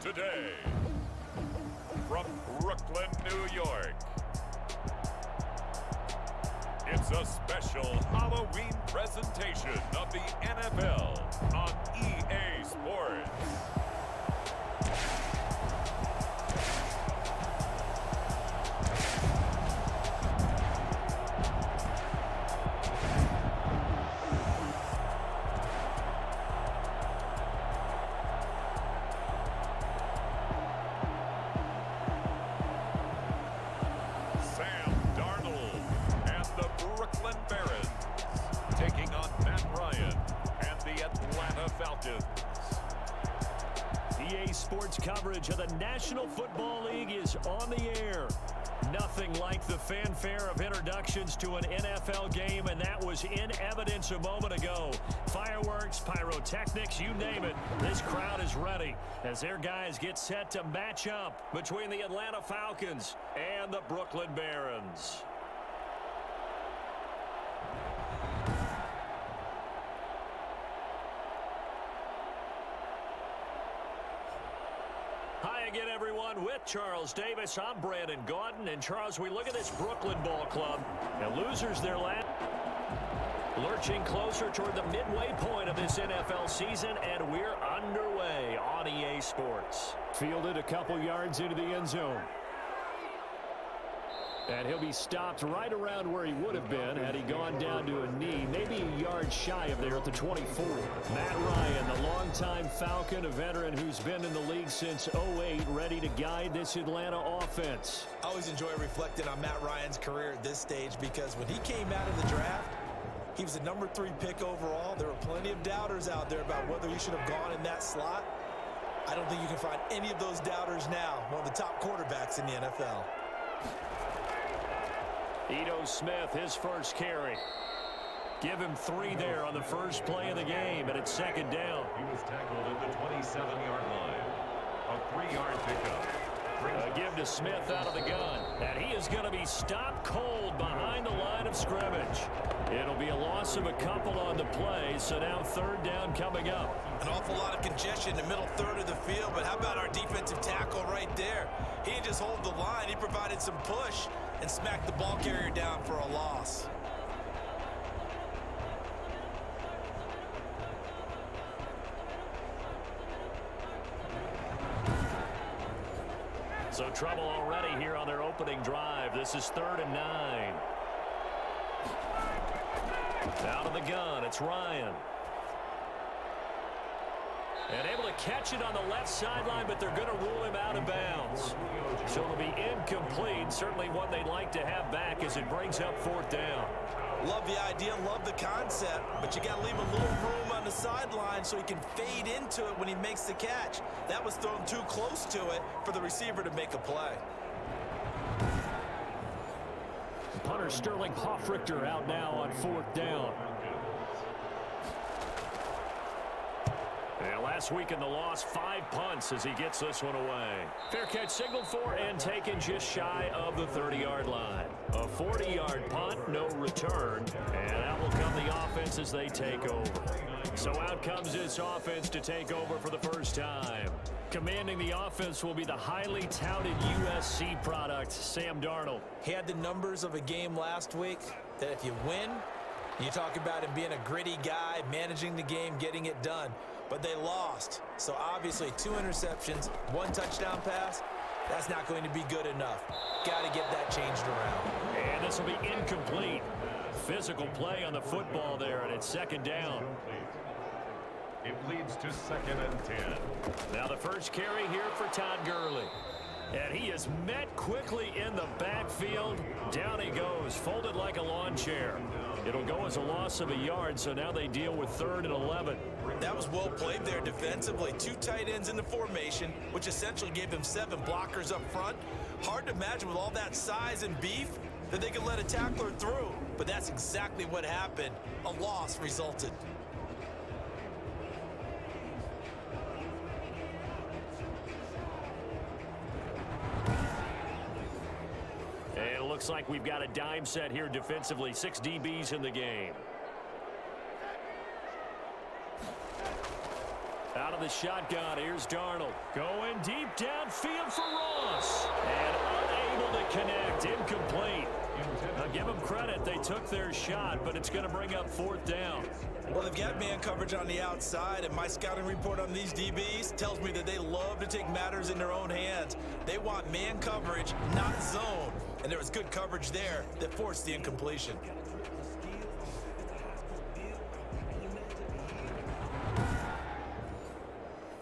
today, from Brooklyn, New York, it's a special Halloween presentation of the NFL on EA Sports. Taking on Matt Ryan and the Atlanta Falcons. EA Sports coverage of the National Football League is on the air. Nothing like the fanfare of introductions to an NFL game, and that was in evidence a moment ago. Fireworks, pyrotechnics, you name it. This crowd is ready as their guys get set to match up between the Atlanta Falcons and the Brooklyn Barons. Hi again, everyone. With Charles Davis, I'm Brandon Gaudin. And, Charles, we look at this Brooklyn ball club. And losers their last. Lurching closer toward the midway point of this NFL season, and we're underway on EA Sports. Fielded a couple yards into the end zone. And he'll be stopped right around where he would have been had he gone down to a knee, maybe a yard shy of there at the 24. Matt Ryan, the longtime Falcon, a veteran who's been in the league since '08, ready to guide this Atlanta offense. I always enjoy reflecting on Matt Ryan's career at this stage because when he came out of the draft, he was the number 3 pick overall. There were plenty of doubters out there about whether he should have gone in that slot. I don't think you can find any of those doubters now. One of the top quarterbacks in the NFL. Ito Smith, his first carry. Give him 3 there on the first play of the game, and it's second down. He was tackled at the 27-yard line. A 3-yard pickup. A give to Smith out of the gun, and he is going to be stopped cold behind the line of scrimmage. It'll be a loss of a couple on the play, so now third down coming up. An awful lot of congestion in the middle third of the field, but how about our defensive tackle right there? He didn't just hold the line, he provided some push and smacked the ball carrier down for a loss. So trouble already here on their opening drive. This is 3rd and 9. Out of the gun, it's Ryan. And able to catch it on the left sideline, but they're going to rule him out of bounds. So it'll be incomplete. Certainly one they'd like to have back as it brings up 4th down. Love the idea, love the concept, but you got to leave a little room on the sideline so he can fade into it when he makes the catch. That was thrown too close to it for the receiver to make a play. Punter Sterling Hoffrichter out now on 4th down. And last week in the loss, 5 punts as he gets this one away. Fair catch signaled for and taken just shy of the 30-yard line. A 40-yard punt, no return. And that will come the offense as they take over. So out comes this offense to take over for the first time. Commanding the offense will be the highly touted USC product, Sam Darnold. He had the numbers of a game last week that if you win, you talk about him being a gritty guy, managing the game, getting it done. But they lost. So obviously 2 interceptions, 1 touchdown pass, that's not going to be good enough. Got to get that changed around. And this will be incomplete. Physical play on the football there, and it's 2nd down. It leads to 2nd and 10. Now the first carry here for Todd Gurley. And he is met quickly in the backfield. Down he goes, folded like a lawn chair. It'll go as a loss of a yard, so now they deal with 3rd and 11. That was well played there defensively. 2 tight ends in the formation, which essentially gave them 7 blockers up front. Hard to imagine with all that size and beef that they could let a tackler through. But that's exactly what happened. A loss resulted. Looks like we've got a dime set here defensively. 6 DBs in the game. Out of the the shotgun. Here's Darnold. Going deep downfield for Ross. And unable to connect. Incomplete. Now, give them credit. They took their shot, but it's going to bring up 4th down. Well, they've got man coverage on the outside, and my scouting report on these DBs tells me that they love to take matters in their own hands. They want man coverage, not zone. And there was good coverage there that forced the incompletion.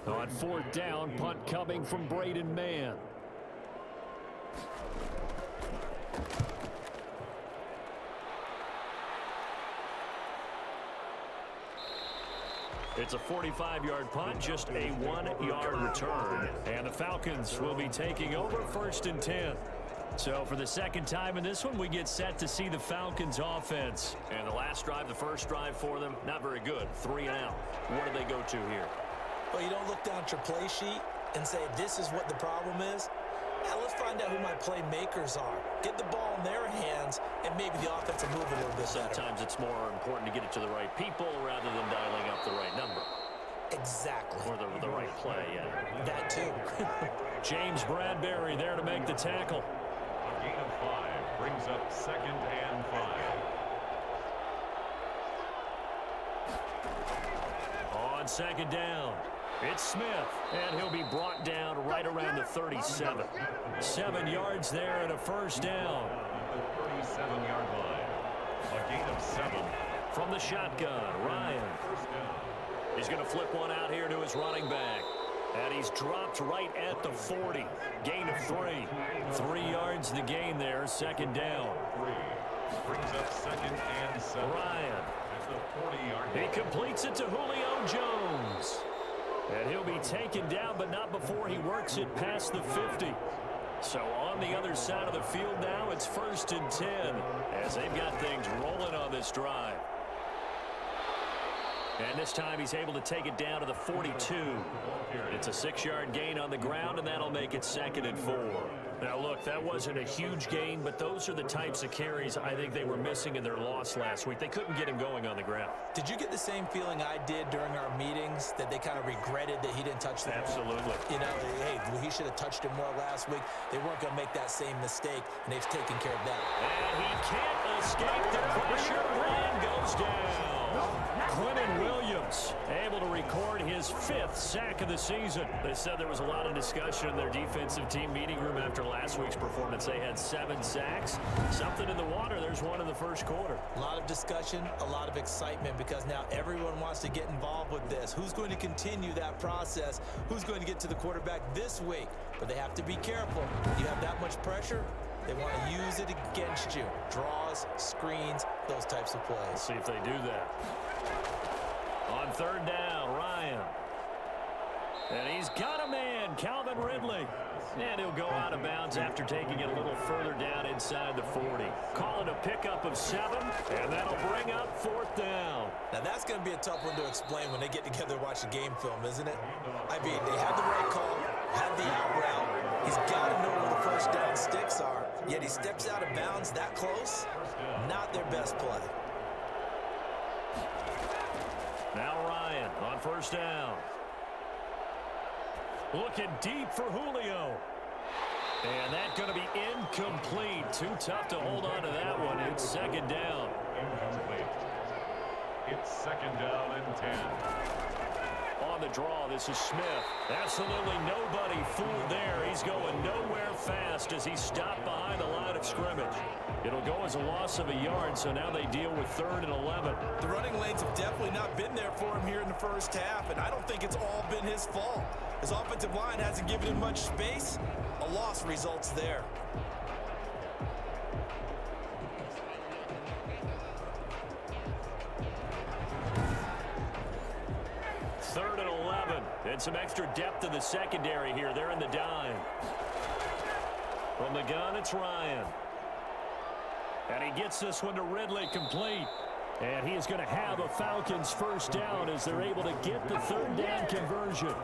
On 4th down, punt coming from Braden Mann. It's a 45-yard punt, just a 1-yard return. And the Falcons will be taking over 1st and 10. So for the second time in this one, we get set to see the Falcons offense. And the last drive, the first drive for them, not very good. 3 and out. What do they go to here? Well, you don't look down at your play sheet and say, this is what the problem is. Now, let's find out who my playmakers are. Get the ball in their hands, and maybe the offense will move a little bit better. Sometimes it's more important to get it to the right people rather than dialing up the right number. Exactly. Or the right play, yeah. That too. James Bradbury there to make the tackle. A gain of 5 brings up 2nd and 5. On 2nd down, it's Smith, and he'll be brought down right around the 37. 7 yards there and a 1st down. At the 37-yard line. A gain of 7. From the shotgun, Ryan. He's going to flip one out here to his running back. And he's dropped right at the 40. Gain of 3. 3 yards the gain there, 2nd down. Brings up 2nd and 7. Ryan. At the 40-yard line. He completes it to Julio Jones. And he'll be taken down, but not before he works it past the 50. So on the other side of the field now, it's 1st and 10 as they've got things rolling on this drive. And this time he's able to take it down to the 42. It's a 6-yard gain on the ground, and that'll make it 2nd and 4. Now, look, that wasn't a huge gain, but those are the types of carries I think they were missing in their loss last week. They couldn't get him going on the ground. Did you get the same feeling I did during our meetings, that they kind of regretted that he didn't touch the ball? Absolutely. You know, hey, he should have touched it more last week. They weren't going to make that same mistake, and they've taken care of that. And he can't escape the pressure. Ryan goes down. Quentin Williams able to record his 5th sack of the season. They said there was a lot of discussion in their defensive team meeting room after last week's performance. They had 7 sacks. Something in the water. There's one in the 1st quarter. A lot of discussion, a lot of excitement, because now everyone wants to get involved with this. Who's going to continue that process? Who's going to get to the quarterback this week? But they have to be careful. When you have that much pressure, they want to use it against you. Draws, screens, those types of plays. Let's see if they do that. On 3rd down, Ryan. And he's got a man, Calvin Ridley. And he'll go out of bounds after taking it a little further down inside the 40. Call it a pickup of 7, and that'll bring up 4th down. Now, that's going to be a tough one to explain when they get together and watch a game film, isn't it? I mean, they had the right call, had the out route. He's got to know where the 1st down sticks are, yet he steps out of bounds that close. Not their best play. Now Ryan on 1st down. Looking deep for Julio. And that's going to be incomplete. Too tough to hold on to that one. It's 2nd down. Incomplete. It's 2nd down and 10. On the draw, this is Smith. Absolutely nobody fooled there. He's going nowhere fast as he stopped behind the line of scrimmage. It'll go as a loss of a yard, so now they deal with 3rd and 11. The running lanes have definitely not been there for him here in the 1st half, and I don't think it's all been his fault. His offensive line hasn't given him much space. A loss results there. Third and 11, and some extra depth in the secondary here. They're in the dime. From the gun, it's Ryan. And he gets this one to Ridley, complete. And he is going to have a Falcons 1st down as they're able to get the 3rd down conversion.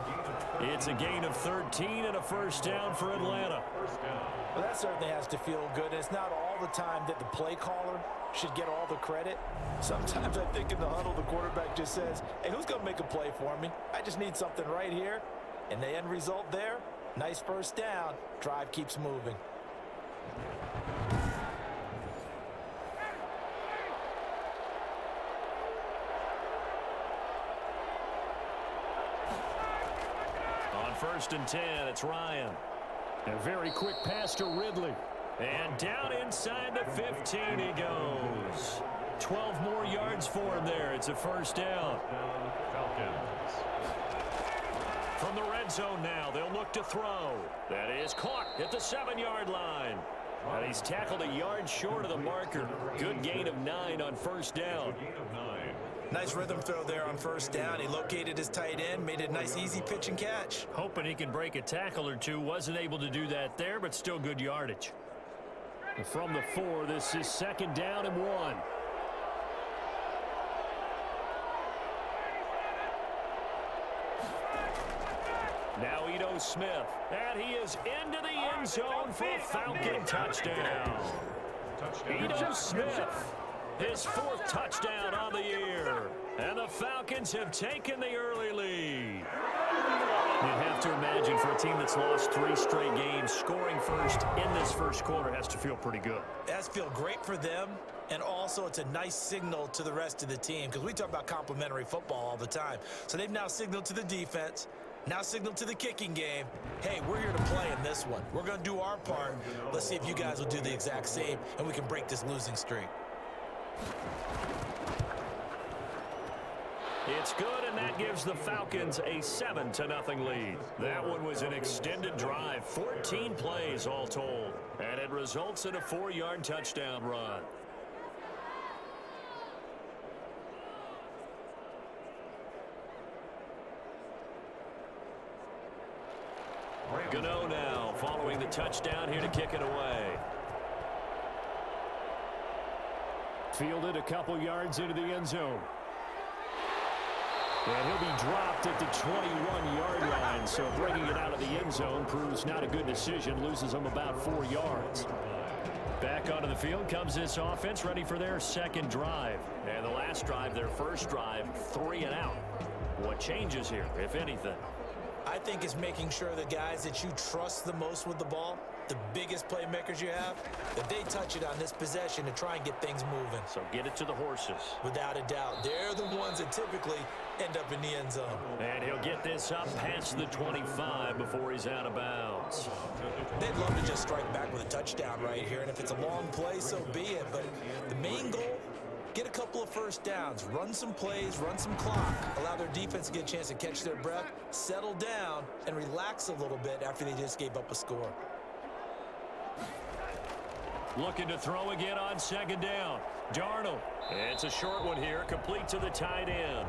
It's a gain of 13 and a first down for Atlanta. Well, that certainly has to feel good. It's not all the time that the play caller should get all the credit. Sometimes I think in the huddle, the quarterback just says, hey, who's going to make a play for me? I just need something right here. And the end result there, nice first down. Drive keeps moving. On 1st and 10, it's Ryan. A very quick pass to Ridley. And down inside the 15 he goes. 12 more yards for him there. It's a first down. Falcons. From the red zone now, they'll look to throw. That is caught at the 7-yard line. And he's tackled a yard short of the marker. Good gain of 9 on first down. Nice rhythm throw there on first down. He located his tight end, made it a nice easy pitch and catch. Hoping he can break a tackle or two. Wasn't able to do that there, but still good yardage. From the 4, this is 2nd down and 1. Now Ito Smith, and he is into the end zone for a Falcon touchdown. Ito Smith, his 4th touchdown on the year. And the Falcons have taken the early lead. You'd have to imagine for a team that's lost 3 straight games, scoring first in this first quarter has to feel pretty good. It has to feel great for them, and also it's a nice signal to the rest of the team because we talk about complimentary football all the time. So they've now signaled to the defense, now signaled to the kicking game, hey, we're here to play in this one. We're going to do our part. Let's see if you guys will do the exact same, and we can break this losing streak. It's good, and that gives the Falcons a 7-0 lead. That one was an extended drive, 14 plays all told, and it results in a 4-yard touchdown run. Gano now following the touchdown here to kick it away. Fielded a couple yards into the end zone. And he'll be dropped at the 21-yard line, so bringing it out of the end zone proves not a good decision, loses him about 4 yards. Back onto the field comes this offense, ready for their 2nd drive. And the last drive, their first drive, 3 and out. What changes here, if anything? I think it's making sure the guys that you trust the most with the ball, the biggest playmakers you have, that they touch it on this possession to try and get things moving. So get it to the horses. Without a doubt. They're the ones that typically end up in the end zone. And he'll get this up past the 25 before he's out of bounds. They'd love to just strike back with a touchdown right here, and if it's a long play, so be it. But the main goal, get a couple of first downs, run some plays, run some clock, allow their defense to get a chance to catch their breath, settle down, and relax a little bit after they just gave up a score. Looking to throw again on 2nd down. Darnold. It's a short one here, complete to the tight end.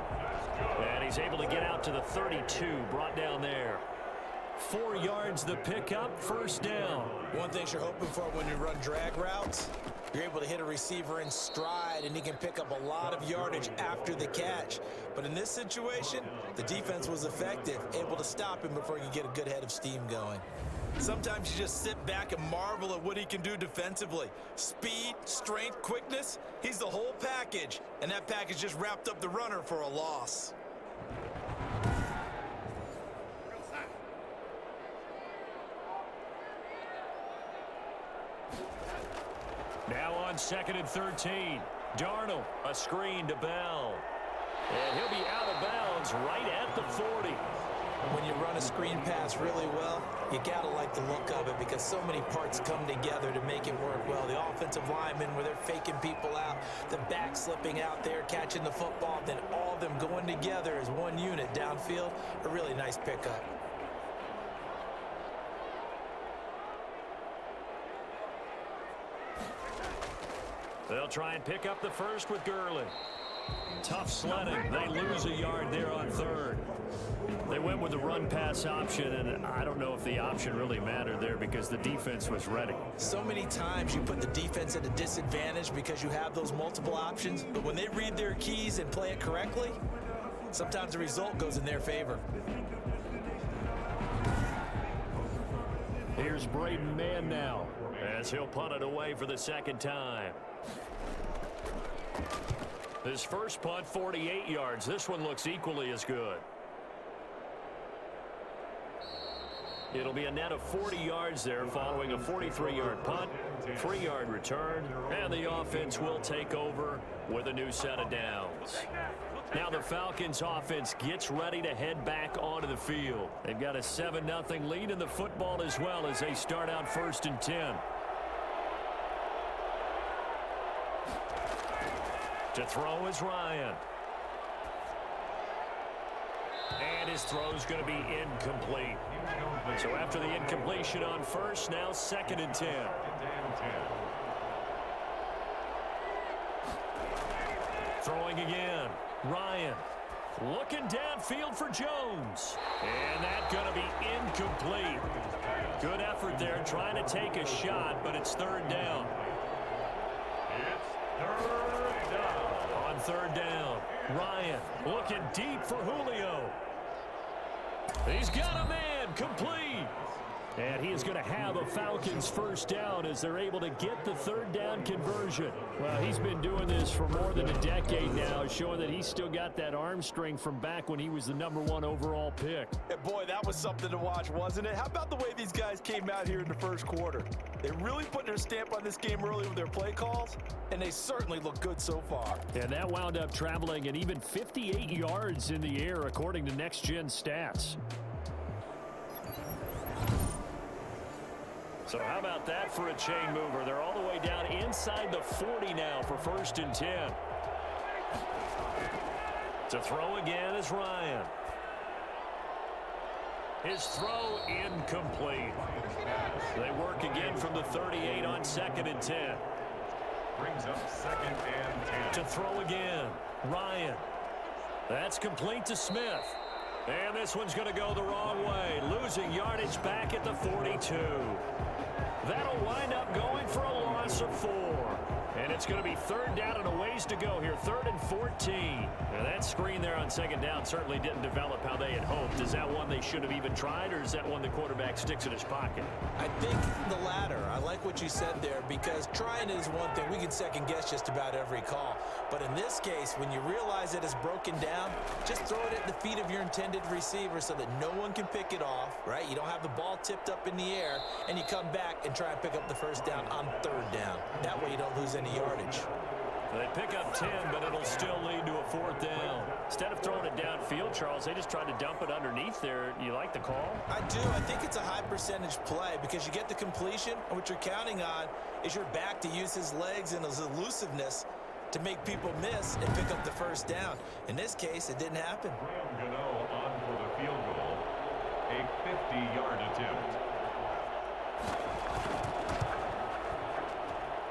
And he's able to get out to the 32, brought down there. 4 yards the pickup, first down. One thing you're hoping for when you run drag routes, you're able to hit a receiver in stride, and he can pick up a lot of yardage after the catch. But in this situation, the defense was effective, able to stop him before he could get a good head of steam going. Sometimes you just sit back and marvel at what he can do defensively. Speed, strength, quickness, he's the whole package. And that package just wrapped up the runner for a loss. Now on 2nd and 13. Darnold, a screen to Bell. And he'll be out of bounds right at the 40. When you run a screen pass really well, you got to like the look of it because so many parts come together to make it work well. The offensive linemen, where they're faking people out, the back slipping out there, catching the football, then all of them going together as one unit downfield, a really nice pickup. They'll try and pick up the first with Gurley. Tough sledding. They lose a yard there on 3rd. They went with the run-pass option, and I don't know if the option really mattered there because the defense was ready. So many times you put the defense at a disadvantage because you have those multiple options, but when they read their keys and play it correctly, sometimes the result goes in their favor. Here's Braden Mann now as he'll punt it away for the second time. His first punt, 48 yards. This one looks equally as good. It'll be a net of 40 yards there following a 43-yard punt, 3-yard return, and the offense will take over with a new set of downs. Now the Falcons offense gets ready to head back onto the field. They've got a 7-0 lead in the football as well as they start out 1st and 10. To throw is Ryan. And his throw's going to be incomplete. So after the incompletion on first, now 2nd and 10. Throwing again. Ryan looking downfield for Jones. And that's going to be incomplete. Good effort there trying to take a shot, but it's 3rd down. It's 3rd down. On 3rd down, Ryan looking deep for Julio. He's got a man, complete. And he is going to have a Falcons 1st down as they're able to get the 3rd down conversion. Well, he's been doing this for more than a decade now, showing that he's still got that arm strength from back when he was the #1 overall pick. And boy, that was something to watch, wasn't it? How about the way these guys came out here in the 1st quarter? They really put their stamp on this game early with their play calls, and they certainly look good so far. And that wound up traveling an even 58 yards in the air, according to Next Gen Stats. So how about that for a chain mover? They're all the way down inside the 40 now for 1st and 10. To throw again is Ryan. His throw incomplete. They work again from the 38 on 2nd and 10. Brings up 2nd and 10. To throw again, Ryan. That's complete to Smith. And this one's going to go the wrong way. Losing yardage back at the 42. That'll wind up going for a loss of 4. And it's going to be 3rd down and a ways to go here. 3rd and 14. Now that screen there on 2nd down certainly didn't develop how they had hoped. Is that one they should have even tried, or is that one the quarterback sticks in his pocket? I think the latter. I like what you said there, because trying is one thing. We can second guess just about every call. But in this case, when you realize that it's broken down, just throw it at the feet of your intended receiver so that no one can pick it off, right? You don't have the ball tipped up in the air, and you come back and try and pick up the 1st down on 3rd down. That way you don't lose any yardage. They pick up 10, but it'll still lead to a 4th down. Instead of throwing it downfield, Charles, they just tried to dump it underneath there. You like the call? I do. I think it's a high percentage play because you get the completion, and what you're counting on is your back to use his legs and his elusiveness to make people miss and pick up the 1st down. In this case, it didn't happen. Gano on for the field goal. A 50-yard attempt.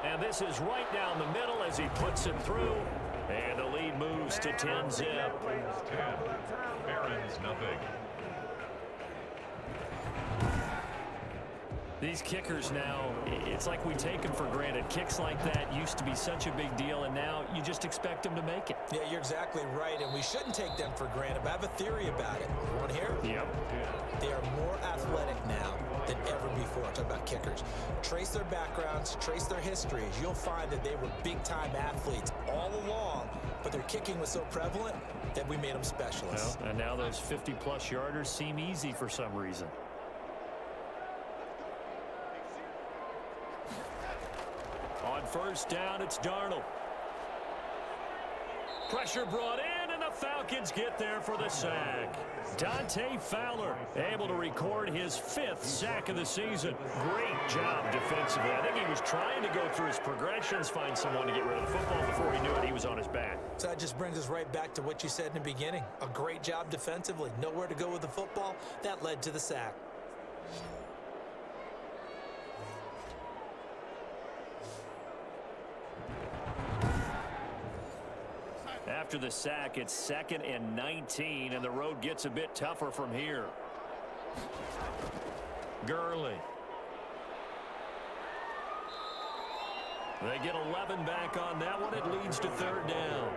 And this is right down the middle as he puts it through. And the lead moves to 10-zip. 10. Barons nothing. These kickers now, it's like we take them for granted. Kicks like that used to be such a big deal, and now you just expect them to make it. Yeah, you're exactly right, and we shouldn't take them for granted, but I have a theory about it. You want to hear? Yep. They are more athletic now than ever before. Talk about kickers. Trace their backgrounds, trace their histories. You'll find that they were big-time athletes all along, but their kicking was so prevalent that we made them specialists. Well, and now those 50-plus yarders seem easy for some reason. On 1st down, it's Darnold. Pressure brought in, and the Falcons get there for the sack. Dante Fowler able to record his 5th sack of the season. Great job defensively. I think he was trying to go through his progressions, find someone to get rid of the football. Before he knew it, he was on his back. So that just brings us right back to what you said in the beginning. A great job defensively. Nowhere to go with the football. That led to the sack. After the sack, it's 2nd and 19, and the road gets a bit tougher from here. Gurley. They get 11 back on that one. It leads to 3rd down.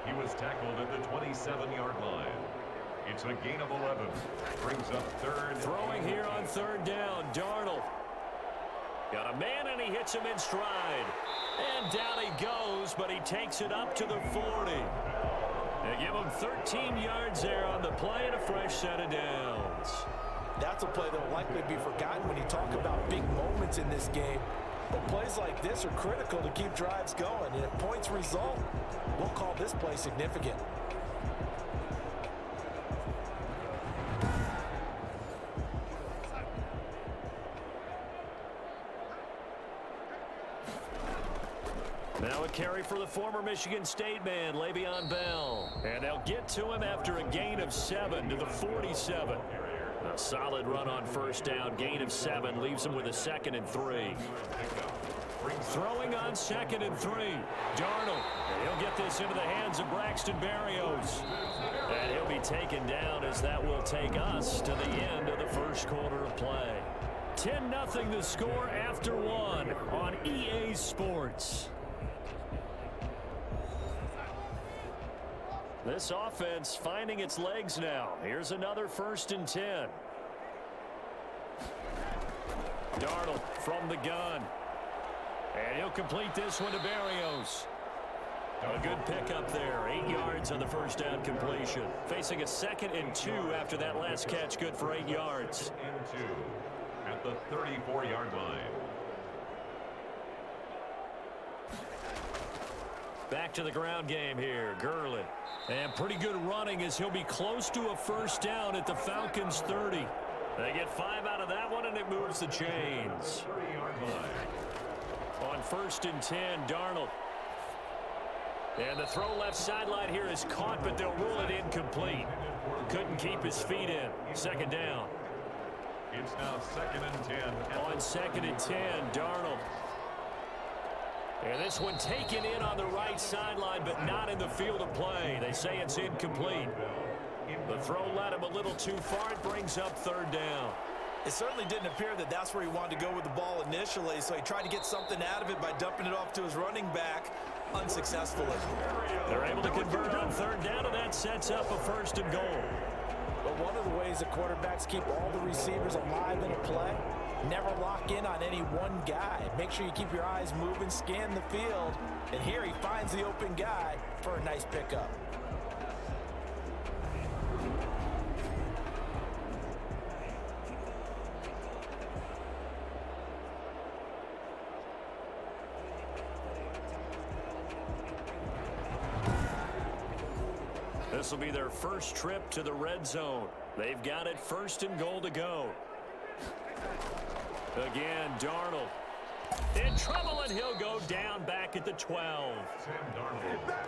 He was tackled at the 27-yard line. It's a gain of 11. Brings up third. Throwing here on third down, Darnold. Got a man, and he hits him in stride. And down he goes, but he takes it up to the 40. They give him 13 yards there on the play and a fresh set of downs. That's a play that will likely be forgotten when you talk about big moments in this game. But plays like this are critical to keep drives going. And if points result, we'll call this play significant. Now a carry for the former Michigan State man, Le'Veon Bell. And they'll get to him after a gain of 7 to the 47. A solid run on first down, gain of 7, leaves him with a 2nd and 3. Throwing on 2nd and 3. Darnold. He'll get this into the hands of Braxton Berrios. And he'll be taken down as that will take us to the end of the first quarter of play. 10-0 the score after 1 on EA Sports. This offense finding its legs now. Here's another 1st and 10. Darnold from the gun. And he'll complete this one to Berrios. A good pickup there. 8 yards on the first down completion. Facing a 2nd and 2 after that last catch. Good for 8 yards. And 2 at the 34-yard line. Back to the ground game here. Gurley. And pretty good running as he'll be close to a first down at the Falcons' 30. They get 5 out of that one, and it moves the chains. 30-yard line. On 1st and 10, Darnold. And the throw left sideline here is caught, but they'll rule it incomplete. Couldn't keep his feet in. 2nd down. It's now 2nd and 10. On 2nd and 10, Darnold. And this one taken in on the right sideline, but not in the field of play. They say it's incomplete. The throw led him a little too far. It brings up 3rd down. It certainly didn't appear that that's where he wanted to go with the ball initially, so he tried to get something out of it by dumping it off to his running back unsuccessfully. They're able to convert on 3rd down, and that sets up a 1st and goal. But one of the ways the quarterbacks keep all the receivers alive in a play, never lock in on any one guy. Make sure you keep your eyes moving, scan the field, and here he finds the open guy for a nice pickup. This will be their first trip to the red zone. They've got it 1st and goal to go. Again, Darnold. In trouble, and he'll go down back at the 12.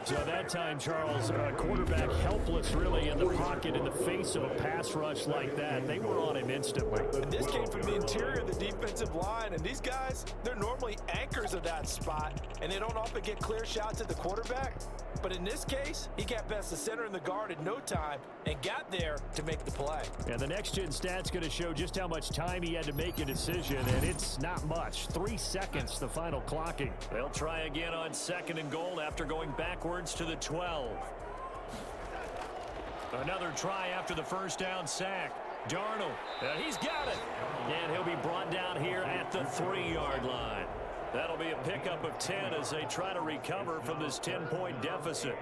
So that time, Charles, quarterback helpless really in the pocket in the face of a pass rush like that. They were on him instantly. This came from the interior of the defensive line, and these guys, they're normally anchors of that spot, and they don't often get clear shots at the quarterback. But in this case, he got past the center and the guard in no time and got there to make the play. And the next-gen stat's going to show just how much time he had to make a decision, and it's not much. 3 seconds, the final clocking. They'll try again on 2nd and goal after going backwards to the 12. Another try after the first down sack. Darnold, he's got it. And he'll be brought down here at the 3-yard line. That'll be a pickup of 10 as they try to recover from this 10-point deficit.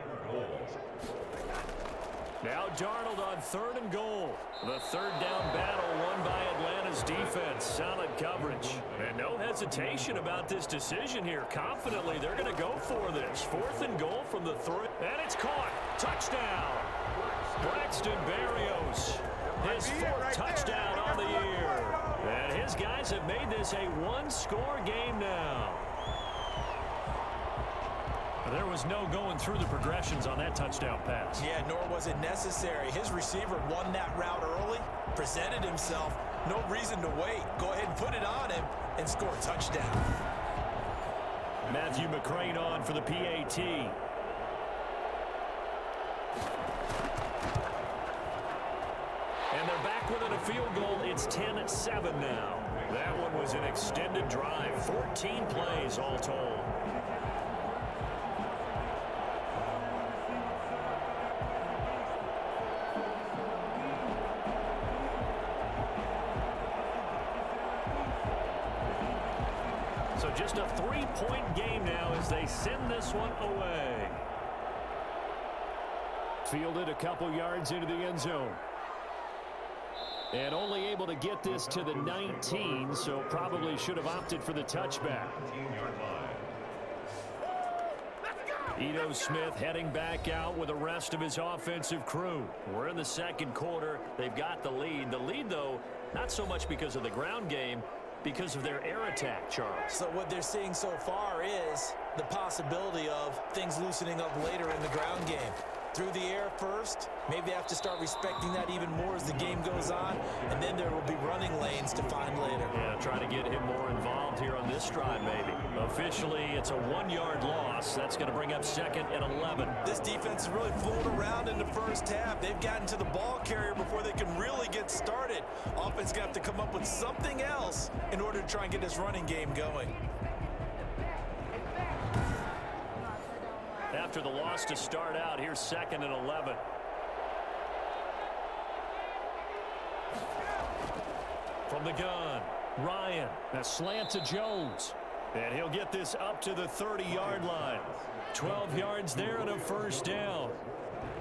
Now Darnold on 3rd and goal. The 3rd down battle won by Atlanta's defense. Solid coverage. And no hesitation about this decision here. Confidently, they're going to go for this. 4th and goal from the 3. And it's caught. Touchdown. Braxton Berrios. His 4th touchdown on the year. And his guys have made this a 1-score game now. There was no going through the progressions on that touchdown pass. Yeah, nor was it necessary. His receiver won that route early, presented himself. No reason to wait. Go ahead and put it on him and score a touchdown. Matthew McCrane on for the PAT. And they're back within a field goal. It's 10-7 now. That one was an extended drive. 14 plays all told. So just a 3-point game now as they send this one away. Fielded a couple yards into the end zone. And only able to get this to the 19, so probably should have opted for the touchback. Ito Smith heading back out with the rest of his offensive crew. We're in the second quarter. They've got the lead. The lead, though, not so much because of the ground game, because of their air attack, Charles. So what they're seeing so far is the possibility of things loosening up later in the ground game. Through the air first, maybe they have to start respecting that even more as the game goes on, and then there will be running lanes to find later. Yeah, try to get him more involved here on this drive, maybe. Officially, it's a 1-yard loss. That's going to bring up 2nd and 11. This defense is really flown around in the first half. They've gotten to the ball carrier before they can really get started. Offense going to have to come up with something else in order to try and get this running game going. After the loss to start out, here's 2nd and 11. From the gun, Ryan. A slant to Jones. And he'll get this up to the 30-yard line. 12 yards there and a first down.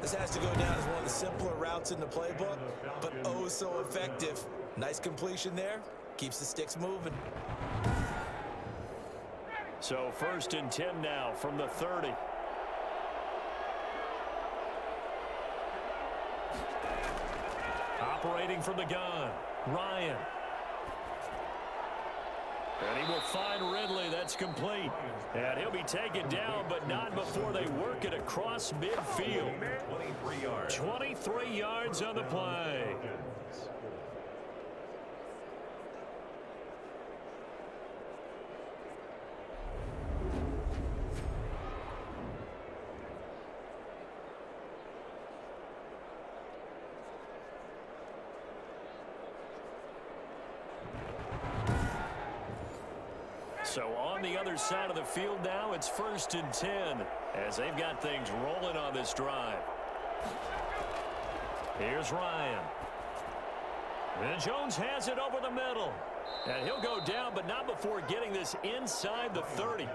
This has to go down as one of the simpler routes in the playbook, but oh so effective. Nice completion there. Keeps the sticks moving. So 1st and 10 now from the 30. Operating from the gun, Ryan. And he will find Ridley. That's complete. And he'll be taken down, but not before they work it across midfield. 23 yards on the play. So on the other side of the field now, it's 1st and 10 as they've got things rolling on this drive. Here's Ryan. And Jones has it over the middle. And he'll go down, but not before getting this inside the 30.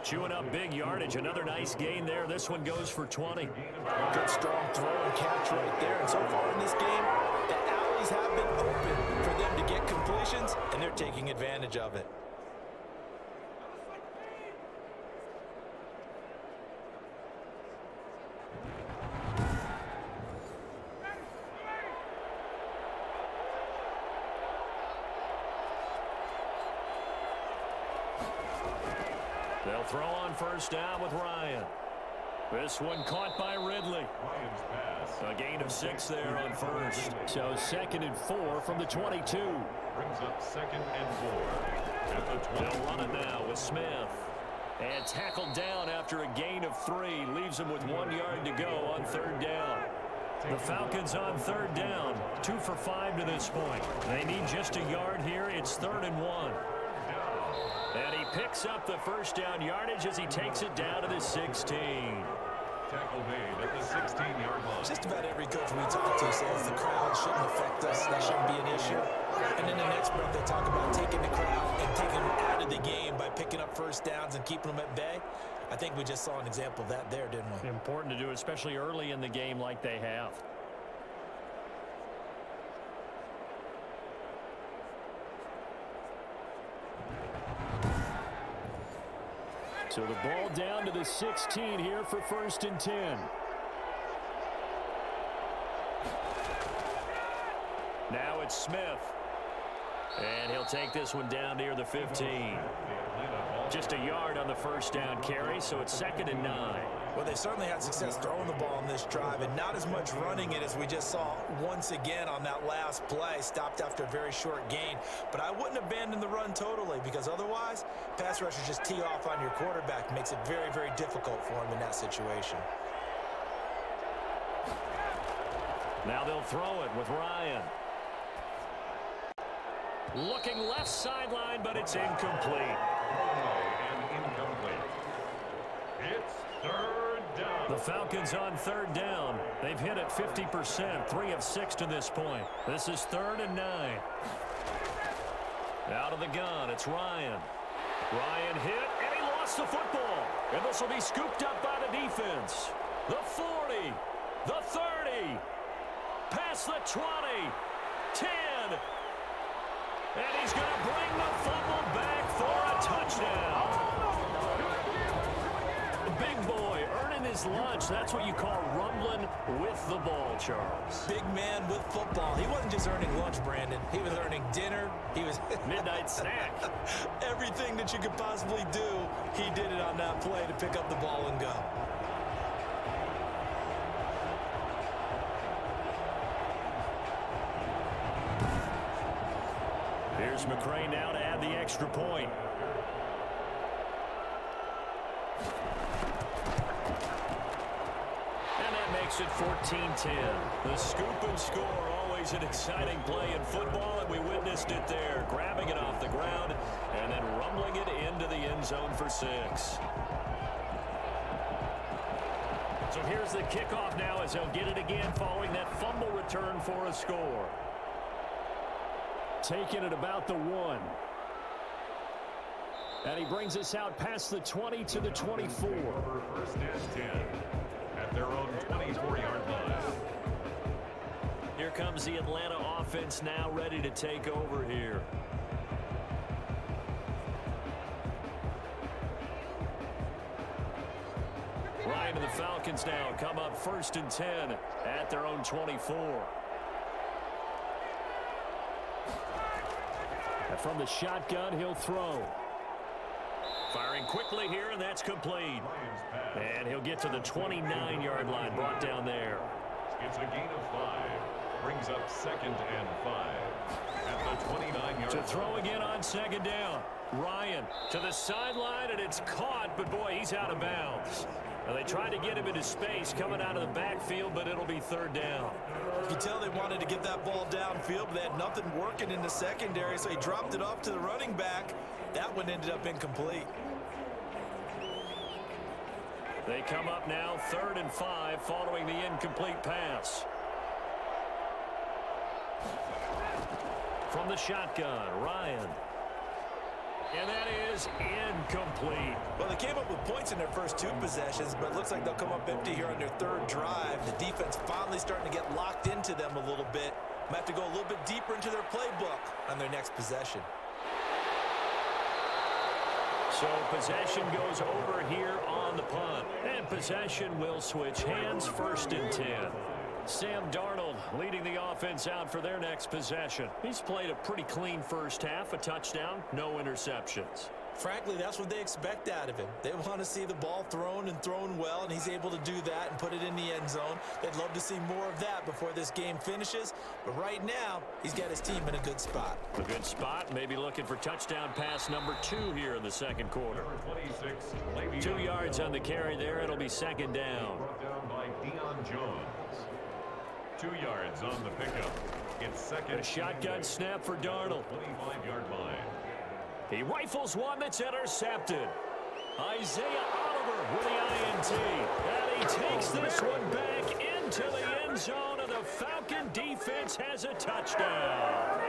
Chewing up big yardage. Another nice gain there. This one goes for 20. Good strong throw and catch right there. And so far in this game, the alleys have been open for them to get completions, and they're taking advantage of it. They'll throw on 1st down with Ryan. This one caught by Ridley. A gain of 6 there on 1st. So 2nd and 4 from the 22. Brings up 2nd and 4. At the 20. They'll run it now with Smith. And tackled down after a gain of 3. Leaves him with 1 yard to go on 3rd down. The Falcons on 3rd down. 2 for 5 to this point. They need just a yard here. It's 3rd and 1. And he picks up the 1st down yardage as he takes it down to the 16. Tackle made at the 16-yard line. Just about every coach we talk to says the crowd shouldn't affect us. That shouldn't be an issue. And in the next breath, they talk about taking the crowd and taking them out of the game by picking up 1st downs and keeping them at bay. I think we just saw an example of that there, didn't we? Important to do, especially early in the game like they have. So the ball down to the 16 here for 1st and 10. Now it's Smith. And he'll take this one down near the 15. Just a yard on the 1st down carry, so it's 2nd and 9. Well, they certainly had success throwing the ball on this drive, and not as much running it as we just saw once again on that last play. Stopped after a very short gain. But I wouldn't abandon the run totally, because otherwise, pass rushers just tee off on your quarterback. Makes it very, very difficult for him in that situation. Now they'll throw it with Ryan. Looking left sideline, but it's incomplete. And incomplete. It's 3rd down. The Falcons on 3rd down. They've hit it 50%, 3 of 6 to this point. This is 3rd and 9. Out of the gun, it's Ryan. Ryan hit, and he lost the football. And this will be scooped up by the defense. The 40, the 30, past the 20, 10. And he's going to bring the fumble back for a touchdown. The big boy earning his lunch. That's what you call rumbling with the ball, Charles. Big man with football. He wasn't just earning lunch, Brandon. He was earning dinner. He was midnight snack. Everything that you could possibly do, he did it on that play to pick up the ball and go. Here's McCray now to add the extra point. And that makes it 14-10. The scoop and score, always an exciting play in football, and we witnessed it there. Grabbing it off the ground and then rumbling it into the end zone for 6. So here's the kickoff now as they'll get it again following that fumble return for a score. Taking it about the 1. And he brings us out past the 20 to the 24. First and 10 at their own 24-yard line. Here comes the Atlanta offense now ready to take over here. Ryan and the Falcons now come up first and 10 at their own 24. And from the shotgun, he'll throw. Firing quickly here, and that's complete. And he'll get to the 29-yard line, brought down there. It's a gain of 5. Brings up 2nd and 5. At the 29-yard line. To throw again on 2nd down. Ryan to the sideline, and it's caught, but boy, he's out of bounds. Now, they tried to get him into space coming out of the backfield, but it'll be 3rd down. You can tell they wanted to get that ball downfield, but they had nothing working in the secondary, so he dropped it off to the running back. That one ended up incomplete. They come up now 3rd and 5 following the incomplete pass. From the shotgun, Ryan. And that is incomplete. Well, they came up with points in their first 2 possessions, but it looks like they'll come up empty here on their 3rd drive. The defense finally starting to get locked into them a little bit. Might have to go a little bit deeper into their playbook on their next possession. So possession goes over here on the punt. And possession will switch hands, 1st and 10. Sam Darnold leading the offense out for their next possession. He's played a pretty clean first half, a touchdown, no interceptions. Frankly, that's what they expect out of him. They want to see the ball thrown and thrown well, and he's able to do that and put it in the end zone. They'd love to see more of that before this game finishes. But right now, he's got his team in a good spot. A good spot, maybe looking for touchdown pass number 2 here in the 2nd quarter. 2 yards on the carry there. It'll be 2nd down. Brought down by Deion Jones. 2 yards on the pickup. It's 2nd. A shotgun snap for Darnold. 25-yard line. He rifles one that's intercepted. Isaiah Oliver with the INT. And he takes this one back into the end zone, and the Falcon defense has a touchdown.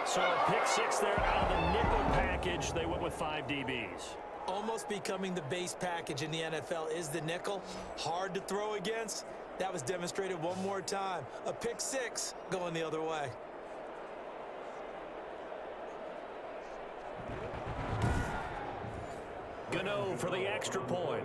So a pick 6 there out of the nickel package. They went with 5 DBs. Almost becoming the base package in the NFL is the nickel. Hard to throw against. That was demonstrated one more time. A pick 6 going the other way. Gano for the extra point.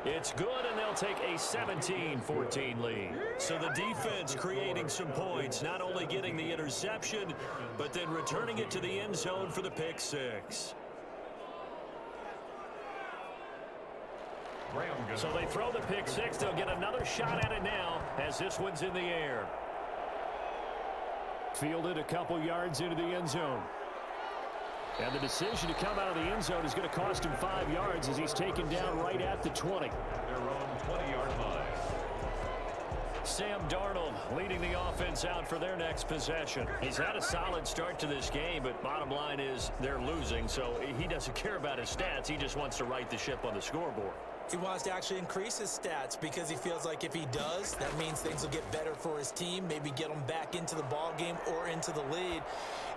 It's good, and they'll take a 17-14 lead. So the defense creating some points, not only getting the interception, but then returning it to the end zone for the pick 6. So they throw the pick 6. They'll get another shot at it now as this one's in the air. Fielded a couple yards into the end zone. And the decision to come out of the end zone is going to cost him 5 yards as he's taken down right at the 20. Their own 20-yard line. Sam Darnold leading the offense out for their next possession. He's had a solid start to this game, but bottom line is they're losing, so he doesn't care about his stats. He just wants to right the ship on the scoreboard. He wants to actually increase his stats because he feels like if he does, that means things will get better for his team, maybe get him back into the ball game or into the lead.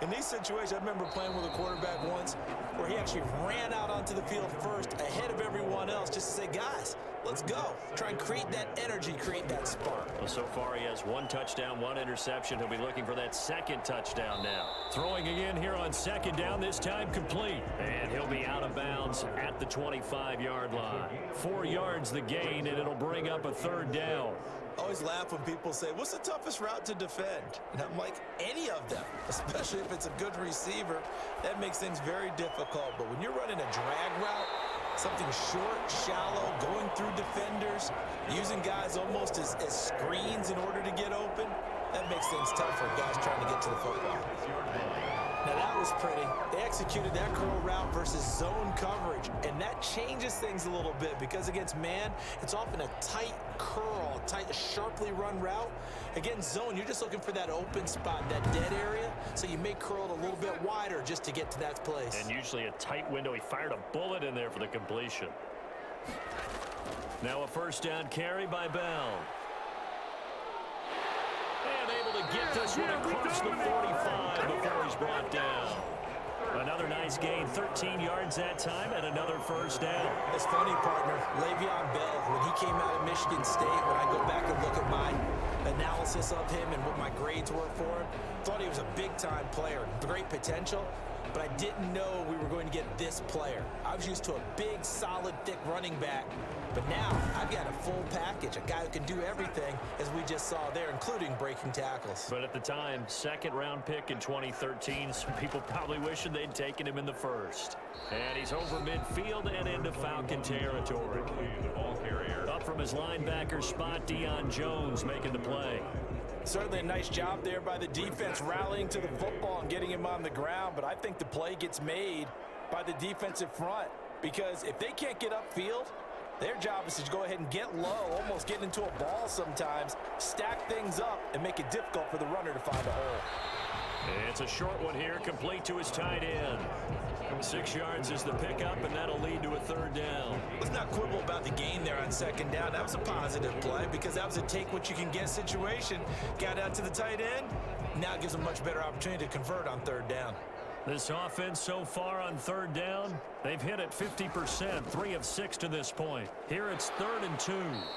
In these situations, I remember playing with a quarterback once where he actually ran out onto the field first ahead of everyone else just to say, guys, let's go. Try and create that energy, create that spark. Well, so far he has 1 touchdown, 1 interception. He'll be looking for that second touchdown now. Throwing again here on second down, this time complete. And he'll be out of bounds at the 25-yard line. 4 yards the gain, and it'll bring up a third down. I always laugh when people say, what's the toughest route to defend? And I'm like, any of them, especially if it's a good receiver. That makes things very difficult. But when you're running a drag route, something short, shallow, going through defenders, using guys almost as screens in order to get open, that makes things tough for guys trying to get to the football. Now that was pretty. They executed that curl route versus zone coverage, and that changes things a little bit because against man, it's often a tight curl, tight, sharply run route. Against zone, you're just looking for that open spot, that dead area, so you may curl it a little bit wider just to get to that place. And usually a tight window. He fired a bullet in there for the completion. Now a first down carry by Bell. And able to get this one across the 45 before he's brought down. Another nice gain, 13 yards that time, and another first down. It's funny, partner. Le'Veon Bell, when he came out of Michigan State, when I go back and look at my analysis of him and what my grades were for him, thought he was a big-time player, great potential, but I didn't know we were going to get this player. I was used to a big, solid, thick running back, but now I've got a full package, a guy who can do everything, as we just saw there, including breaking tackles. But at the time, second-round pick in 2013, some people probably wishing they'd taken him in the first. And he's over midfield and into Falcon territory. Up from his linebacker spot, Deion Jones making the play. Certainly a nice job there by the defense rallying to the football and getting him on the ground, but I think the play gets made by the defensive front because if they can't get upfield, their job is to go ahead and get low, almost get into a ball sometimes, stack things up, and make it difficult for the runner to find a hole. It's a short one here, complete to his tight end. 6 yards is the pickup, and that'll lead to a third down. Let's not quibble about the gain there on second down. That was a positive play because that was a take-what-you-can-get situation. Got out to the tight end. Now it gives them a much better opportunity to convert on third down. This offense so far on third down, they've hit it 50%, 3 of 6 to this point. Here it's 3rd and 2.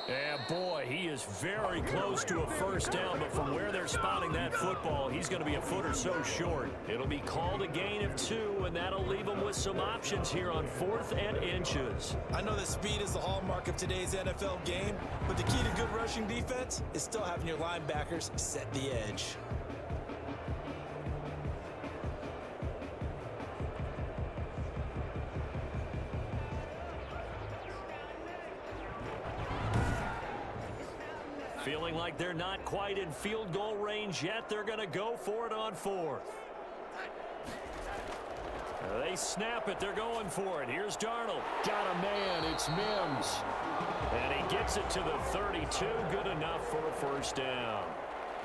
Yeah, boy, he is very close to a first down, but from where they're spotting that football, he's going to be a foot or so short. It'll be called a gain of 2, and that'll leave him with some options here on 4th and inches. I know that speed is the hallmark of today's NFL game, but the key to good rushing defense is still having your linebackers set the edge. Feeling like they're not quite in field goal range yet, they're going to go for it on 4th. They snap it. They're going for it. Here's Darnold. Got a man. It's Mims. And he gets it to the 32. Good enough for a first down.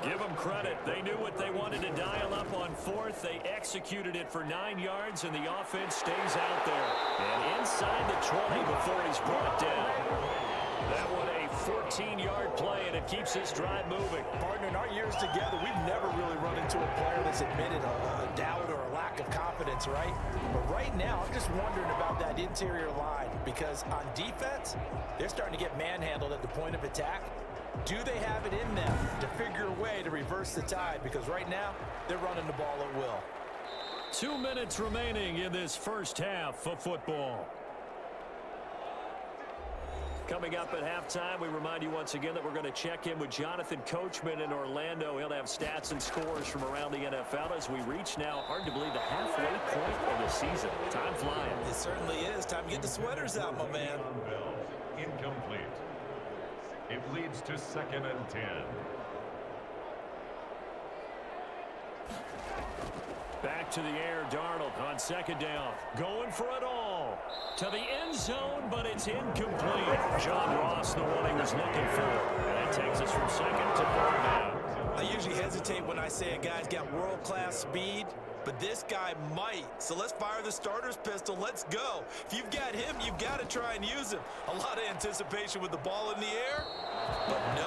Give them credit. They knew what they wanted to dial up on 4th. They executed it for 9 yards, and the offense stays out there. And inside the 20 before he's brought down. That one a 14-yard play, and it keeps this drive moving. Partner, in our years together, we've never really run into a player that's admitted a doubt or a lack of confidence, right? But right now, I'm just wondering about that interior line because on defense, they're starting to get manhandled at the point of attack. Do they have it in them to figure a way to reverse the tide? Because right now, they're running the ball at will. 2 minutes remaining in this first half of football. Coming up at halftime, we remind you once again that we're going to check in with Jonathan Coachman in Orlando. He'll have stats and scores from around the NFL as we reach now, hard to believe, the halfway point of the season. Time flying. It certainly is. Time to get the sweaters out, my man. Incomplete. It leads to 2nd and 10. Back to the air, Darnold on second down. Going for it all. To the end zone, but it's incomplete. John Ross, the one he was looking for. And that takes us from 2nd to 3rd down. I usually hesitate when I say a guy's got world-class speed, but this guy might. So let's fire the starter's pistol. Let's go. If you've got him, you've got to try and use him. A lot of anticipation with the ball in the air, but no,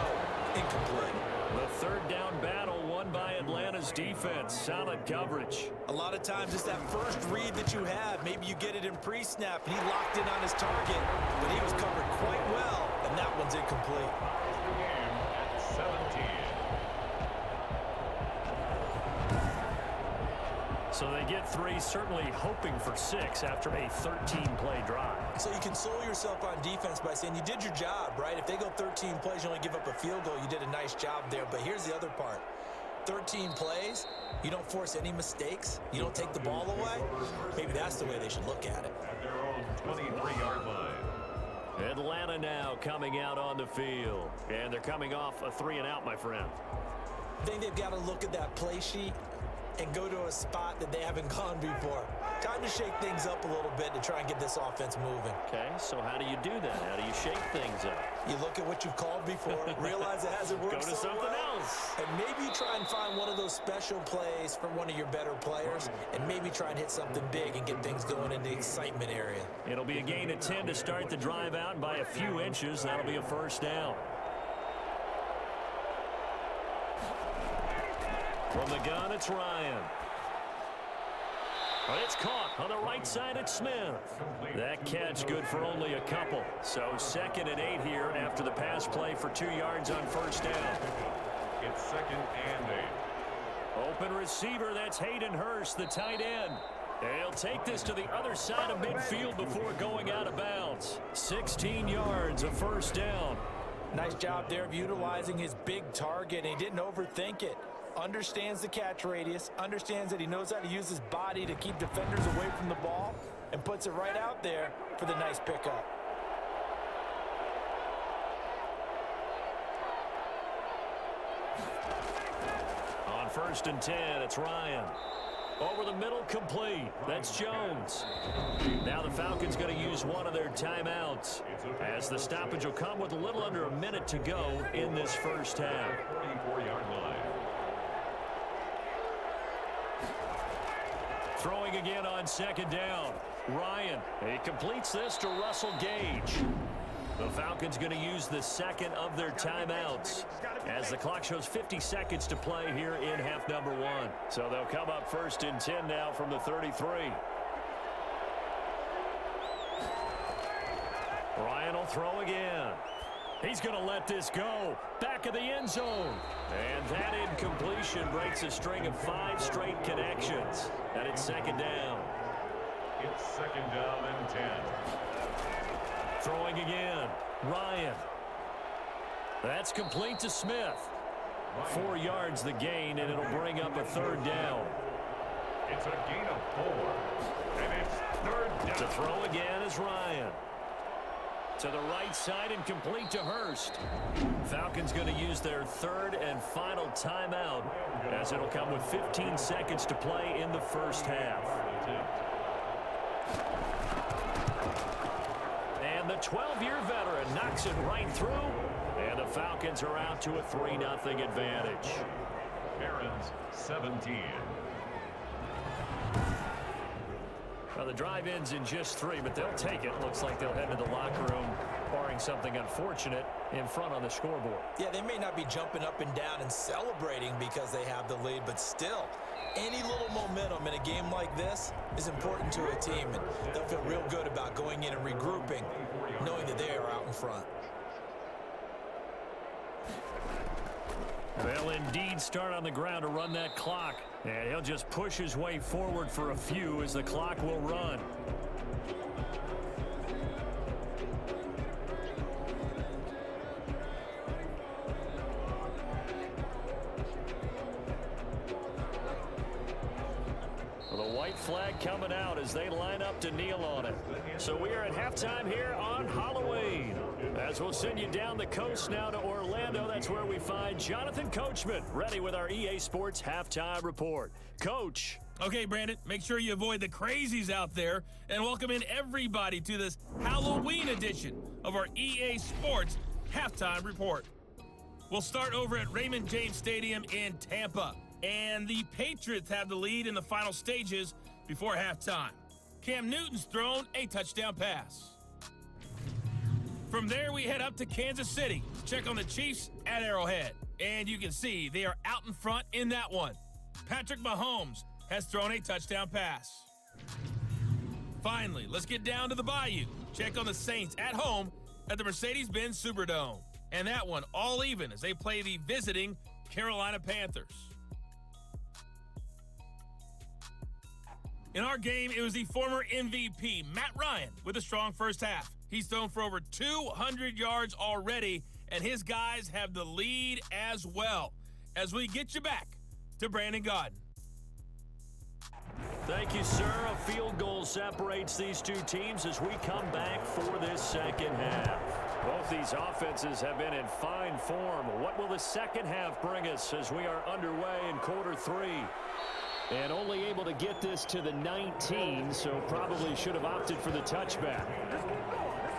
incomplete. The third down battle won by Atlanta's defense. Solid coverage. A lot of times it's that first read that you have. Maybe you get it in pre-snap, and he locked in on his target, but he was covered quite well, and that one's incomplete. Game at 17. So they get 3, certainly hoping for 6 after a 13-play drive. So you console yourself on defense by saying you did your job, right? If they go 13 plays, you only give up a field goal, you did a nice job there. But here's the other part. 13 plays, you don't force any mistakes, you don't take the ball away. Maybe that's the way they should look at it. At their own 23-yard line. Atlanta now coming out on the field. And they're coming off a 3-and-out, my friend. I think they've got to look at that play sheet and go to a spot that they haven't gone before. Time to shake things up a little bit to try and get this offense moving. Okay, so how do you do that? How do you shake things up? You look at what you've called before, realize it hasn't worked Go to so something well, else. and maybe try and find one of those special plays for one of your better players, and maybe try and hit something big and get things going in the excitement area. It'll be a gain of 10 to start the drive out, and by a few inches, that'll be a first down. From the gun, it's Ryan. But it's caught on the right side at Smith. That catch good for only a couple. So 2nd and 8 here after the pass play for 2 yards on first down. It's 2nd and 8. Open receiver, that's Hayden Hurst, the tight end. They'll take this to the other side of midfield before going out of bounds. 16 yards, a first down. Nice job there of utilizing his big target, and he didn't overthink it. Understands the catch radius, understands that he knows how to use his body to keep defenders away from the ball, and puts it right out there for the nice pickup. On 1st and 10, it's Ryan. Over the middle, complete. That's Jones. Now the Falcons going to use one of their timeouts, as the stoppage will come with a little under a minute to go in this first half. 44-yard line. Throwing again on 2nd down. Ryan, he completes this to Russell Gage. The Falcons going to use the 2nd of their timeouts, as the clock shows 50 seconds to play here in half number 1. So they'll come up 1st and 10 now from the 33. Ryan will throw again. He's going to let this go. Back of the end zone. And that incompletion breaks a string of 5 straight connections. And it's 2nd down. It's 2nd down and 10. Throwing again. Ryan. That's complete to Smith. 4 yards the gain, and it'll bring up a 3rd down. It's a gain of 4. And it's 3rd down. To throw again is Ryan. To the right side and complete to Hurst. Falcons going to use their 3rd and final timeout, as it'll come with 15 seconds to play in the first half. And the 12-year veteran knocks it right through, and the Falcons are out to a 3-0 advantage. Barons 17. Well, the drive ends in just 3, but they'll take it. Looks like they'll head to the locker room, barring something unfortunate, in front on the scoreboard. Yeah, they may not be jumping up and down and celebrating because they have the lead, but still, any little momentum in a game like this is important to a team, and they'll feel real good about going in and regrouping, knowing that they are out in front. They'll indeed start on the ground to run that clock. And he'll just push his way forward for a few as the clock will run. Well, the white flag coming out as they line up to kneel on it. So we are at halftime here on Halloween. As we'll send you down the coast now to Orlando, that's where we find Jonathan Coachman, ready with our EA Sports Halftime Report. Coach. Okay, Brandon, make sure you avoid the crazies out there and welcome in everybody to this Halloween edition of our EA Sports Halftime Report. We'll start over at Raymond James Stadium in Tampa. And the Patriots have the lead in the final stages before halftime. Cam Newton's thrown a touchdown pass. From there, we head up to Kansas City. Check on the Chiefs at Arrowhead. And you can see they are out in front in that one. Patrick Mahomes has thrown a touchdown pass. Finally, let's get down to the Bayou. Check on the Saints at home at the Mercedes-Benz Superdome. And that one all even as they play the visiting Carolina Panthers. In our game, it was the former MVP, Matt Ryan, with a strong first half. He's thrown for over 200 yards already, and his guys have the lead as well. As we get you back to Brandon Godden. Thank you, sir. A field goal separates these two teams as we come back for this second half. Both these offenses have been in fine form. What will the second half bring us as we are underway in quarter three? And only able to get this to the 19, so probably should have opted for the touchback.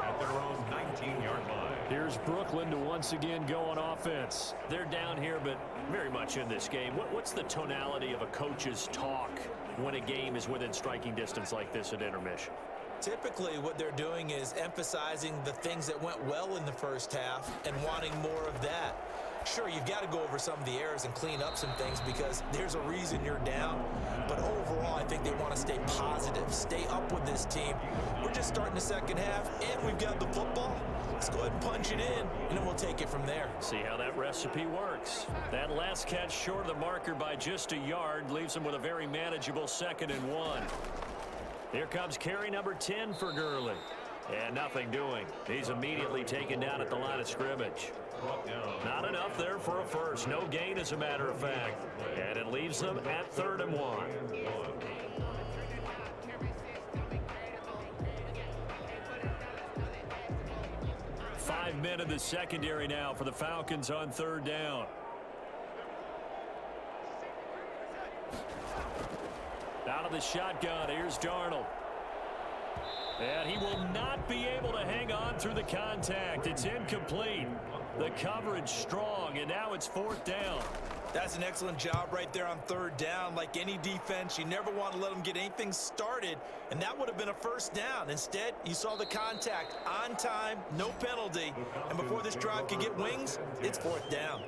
At their own 19-yard line. Here's Brooklyn to once again go on offense. They're down here, but very much in this game. What's the tonality of a coach's talk when a game is within striking distance like this at intermission? Typically, what they're doing is emphasizing the things that went well in the first half and wanting more of that. Sure, you've got to go over some of the errors and clean up some things because there's a reason you're down. But overall, I think they want to stay positive, stay up with this team. We're just starting the second half, and we've got the football. Let's go ahead and punch it in, and then we'll take it from there. See how that recipe works. That last catch short of the marker by just a yard leaves him with a very manageable 2nd and 1. Here comes carry number 10 for Gurley. And nothing doing. He's immediately taken down at the line of scrimmage. Not enough there for a first. No gain, as a matter of fact. And it leaves them at 3rd and 1. Five men in the secondary now for the Falcons on 3rd down. Out of the shotgun, here's Darnold. And he will not be able to hang on through the contact. It's incomplete. The coverage strong, and now it's 4th down. That's an excellent job right there on 3rd down. Like any defense, you never want to let them get anything started, and that would have been a 1st down. Instead, you saw the contact on time, no penalty, and before this drive could get wings, it's 4th down.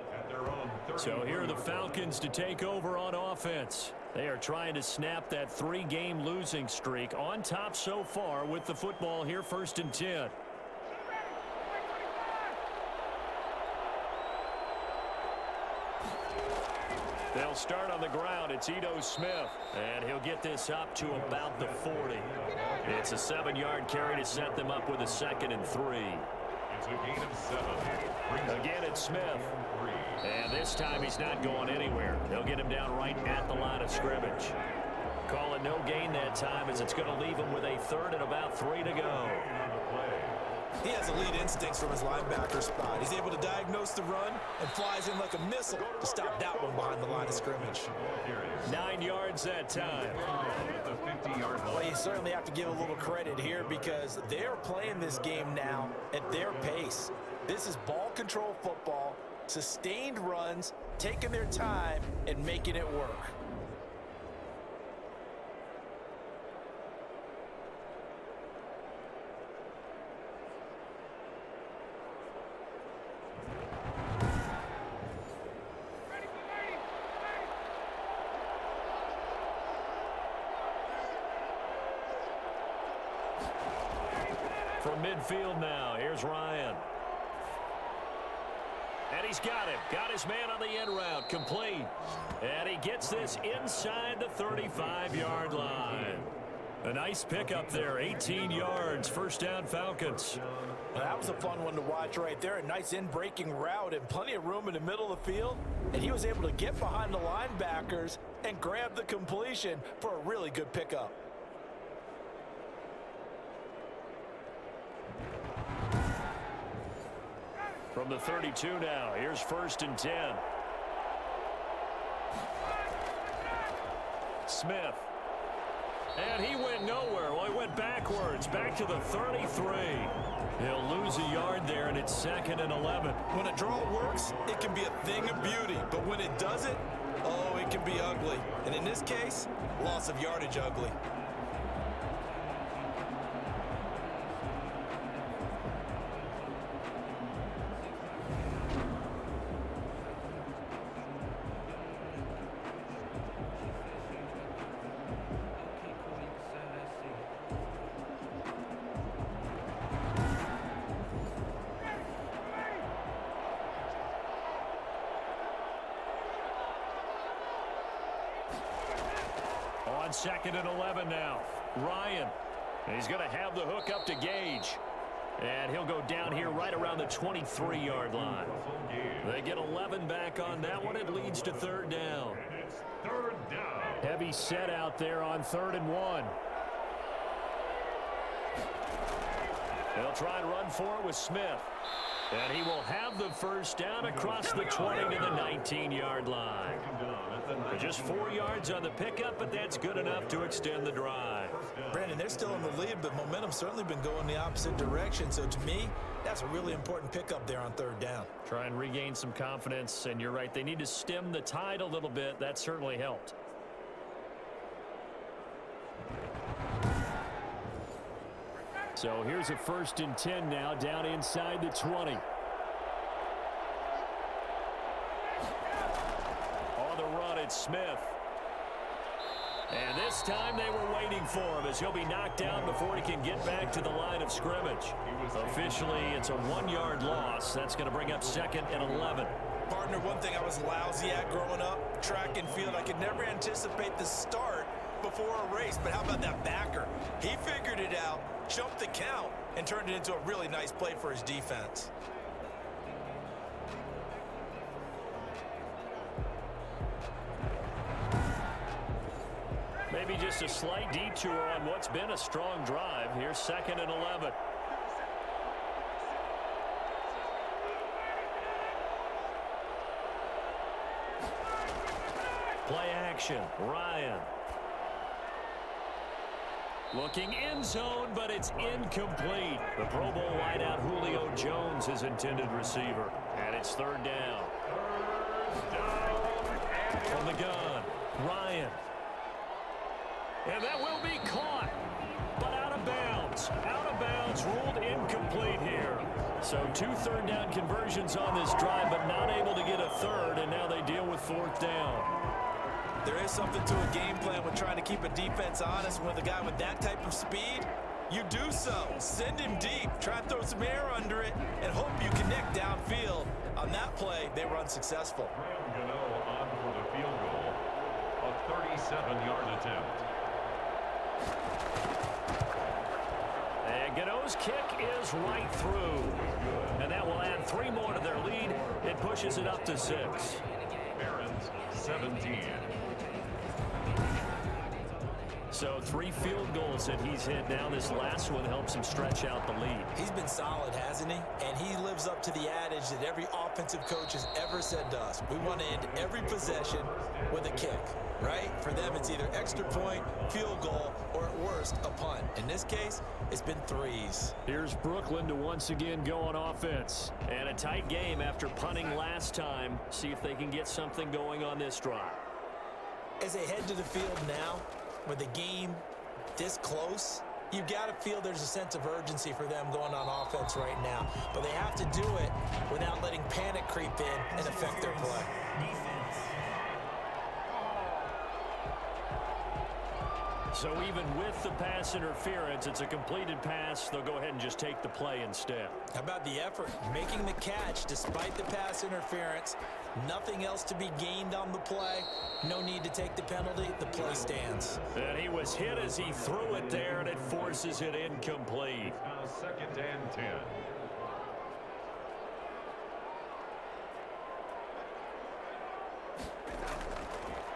So here are the Falcons to take over on offense. They are trying to snap that 3-game losing streak, on top so far with the football here, 1st and 10. They'll start on the ground. It's Ito Smith, and he'll get this up to about the 40. It's a 7-yard carry to set them up with a 2nd and 3. It's a gain of 7. Again, it's Smith. And this time he's not going anywhere. They'll get him down right at the line of scrimmage. Call it no gain that time as it's going to leave him with a 3rd and about 3 to go. He has elite instincts from his linebacker spot. He's able to diagnose the run and flies in like a missile to stop that one behind the line of scrimmage. 9 yards that time. Well, you certainly have to give a little credit here because they're playing this game now at their pace. This is ball control football, sustained runs, taking their time and making it work. From midfield now, here's Ryan. And he's got him. Got his man on the end route. Complete. And he gets this inside the 35-yard line. A nice pickup there. 18 yards. 1st down, Falcons. Well, that was a fun one to watch right there. A nice in-breaking route and plenty of room in the middle of the field. And he was able to get behind the linebackers and grab the completion for a really good pickup. From the 32 now, here's 1st and 10. Smith. And he went nowhere. Well, he went backwards, back to the 33. He'll lose a yard there, and it's 2nd and 11. When a draw works, it can be a thing of beauty. But when it doesn't, oh, it can be ugly. And in this case, loss of yardage ugly. On 2nd and 11 now. Ryan. He's going to have the hook up to Gage. And he'll go down here right around the 23-yard line. They get 11 back on that one. It leads to 3rd down. Heavy set out there on 3rd and 1. They'll try and run for it with Smith. And he will have the first down across the 20 to the 19-yard line. Just 4 yards on the pickup, but that's good enough to extend the drive. Brandon, they're still in the lead, but momentum's certainly been going the opposite direction. So to me, that's a really important pickup there on 3rd down. Try and regain some confidence, and you're right. They need to stem the tide a little bit. That certainly helped. So here's a 1st and 10 now, down inside the 20. On the run, it's Smith. And this time they were waiting for him as he'll be knocked down before he can get back to the line of scrimmage. Officially, it's a 1-yard loss. That's going to bring up 2nd and 11. Partner, one thing I was lousy at growing up, track and field, I could never anticipate the start before a race. But how about that backer? He figured it out, jumped the count, and turned it into a really nice play for his defense. Maybe just a slight detour on what's been a strong drive. Here's 2nd and 11. Play action. Ryan. Looking end zone, but it's incomplete. The Pro Bowl wideout Julio Jones, his intended receiver. And it's 3rd down. From the gun, Ryan. And that will be caught, but out of bounds. Out of bounds, ruled incomplete here. So 2 3rd down conversions on this drive, but not able to get a 3rd, and now they deal with 4th down. There is something to a game plan with trying to keep a defense honest. With a guy with that type of speed, you do so. Send him deep, try and throw some air under it, and hope you connect downfield. On that play, they were unsuccessful. On for the field goal, a 37-yard attempt. And Gano's kick is right through. And that will add 3 more to their lead. It pushes it up to 6. Barron's 17. So 3 field goals that he's hit now. This last one helps him stretch out the lead. He's been solid, hasn't he? And he lives up to the adage that every offensive coach has ever said to us. We want to end every possession with a kick, right? For them, it's either extra point, field goal, or at worst, a punt. In this case, it's been 3s. Here's Brooklyn to once again go on offense. And a tight game after punting last time. See if they can get something going on this drive. As they head to the field now, with the game this close, you've got to feel there's a sense of urgency for them going on offense right now. But they have to do it without letting panic creep in and affect their play. So even with the pass interference, it's a completed pass. They'll go ahead and just take the play instead. How about the effort? Making the catch despite the pass interference. Nothing else to be gained on the play. No need to take the penalty. The play stands. And he was hit as he threw it there, and it forces it incomplete. Now 2nd and 10.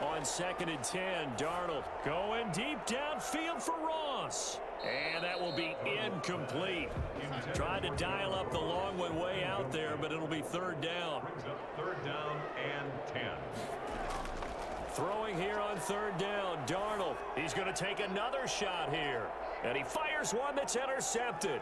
On 2nd and 10, Darnold going deep downfield for Ross. And that will be incomplete. Tried to dial up the long one way out there, but it'll be 3rd down. Brings up 3rd down and 10. Throwing here on 3rd down, Darnold. He's going to take another shot here. And he fires one that's intercepted.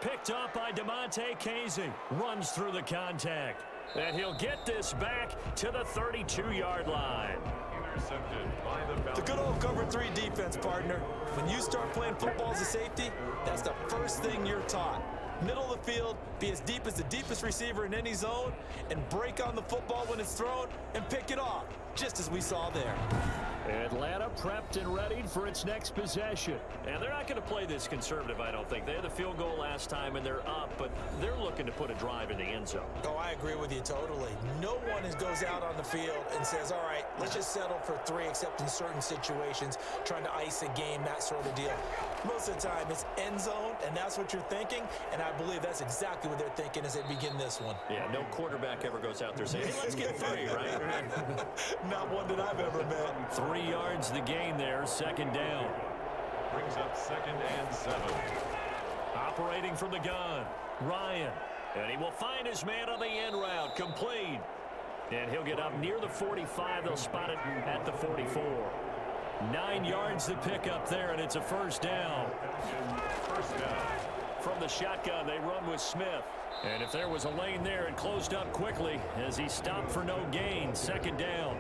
Picked up by DeMonte Casey. Runs through the contact. And he'll get this back to the 32-yard line. Intercepted by the Falcons. The good old cover 3 defense, partner. When you start playing football as a safety, that's the first thing you're taught. Middle of the field, be as deep as the deepest receiver in any zone, and break on the football when it's thrown and pick it off, just as we saw there. Atlanta prepped and readied for its next possession. And they're not going to play this conservative, I don't think. They had the field goal last time, and they're up, but they're looking to put a drive in the end zone. Oh, I agree with you totally. No one goes out on the field and says, all right, let's just settle for 3, except in certain situations, trying to ice a game, that sort of deal. Most of the time, it's end zone, and that's what you're thinking, and I believe that's exactly what they're thinking as they begin this one. Yeah, no quarterback ever goes out there saying, hey, let's get 3, right? Not one that I've ever met. 3 yards the gain there, second down. Brings up 2nd and 7. Operating from the gun, Ryan. And he will find his man on the end route, complete. And he'll get up near the 45. They'll spot it at the 44. 9 yards to pick up there, and it's a first down. First down. From the shotgun, they run with Smith. And if there was a lane there, it closed up quickly as he stopped for no gain. Second down.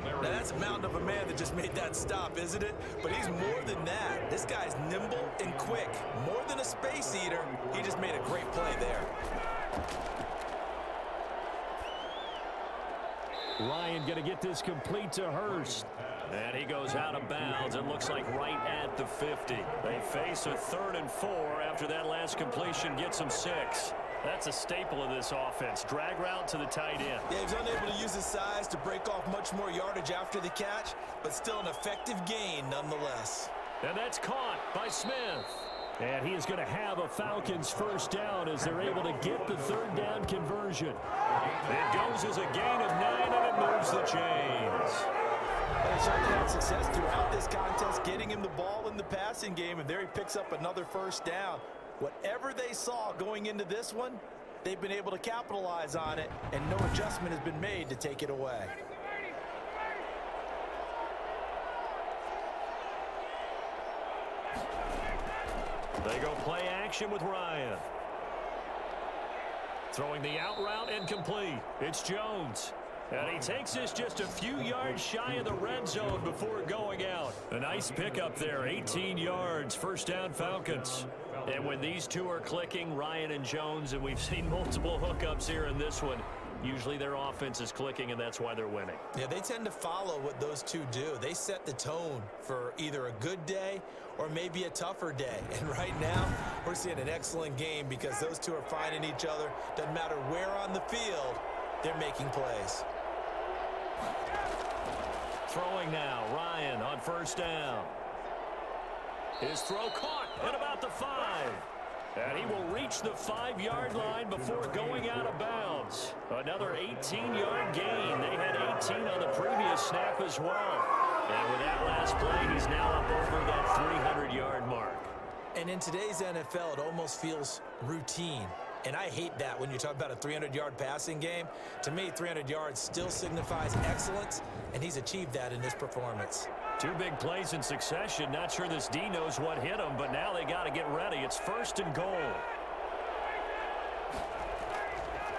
Now, that's a mountain of a man that just made that stop, isn't it? But he's more than that. This guy's nimble and quick. More than a space eater, he just made a great play there. Ryan going to get this complete to Hurst. And he goes out of bounds. It looks like right at the 50. They face a 3rd and 4 after that last completion gets them 6. That's a staple of this offense. Drag route to the tight end. Yeah, he's unable to use his size to break off much more yardage after the catch, but still an effective gain nonetheless. And that's caught by Smith. And he is going to have a Falcons first down as they're able to get the 3rd down conversion. It goes as a gain of 9, and it moves the chains. They certainly had success throughout this contest, getting him the ball in the passing game, and there he picks up another first down. Whatever they saw going into this one, they've been able to capitalize on it, and no adjustment has been made to take it away. They go play action with Ryan. Throwing the out route incomplete. It's Jones. And he takes this just a few yards shy of the red zone before going out. A nice pickup there, 18 yards, first down Falcons. And when these two are clicking, Ryan and Jones, and we've seen multiple hookups here in this one, usually their offense is clicking, and that's why they're winning. Yeah, they tend to follow what those two do. They set the tone for either a good day or maybe a tougher day. And right now, we're seeing an excellent game because those two are finding each other. Doesn't matter where on the field, they're making plays. Throwing now, Ryan on first down. His throw caught at about the 5. And he will reach the 5-yard line before going out of bounds. Another 18-yard gain. They had 18 on the previous snap as well. And with that last play, he's now up over that 300-yard mark. And in today's NFL, it almost feels routine. And I hate that when you talk about a 300-yard passing game. To me, 300 yards still signifies excellence, and he's achieved that in this performance. 2 big plays in succession. Not sure this D knows what hit him, but now they got to get ready. It's 1st and goal.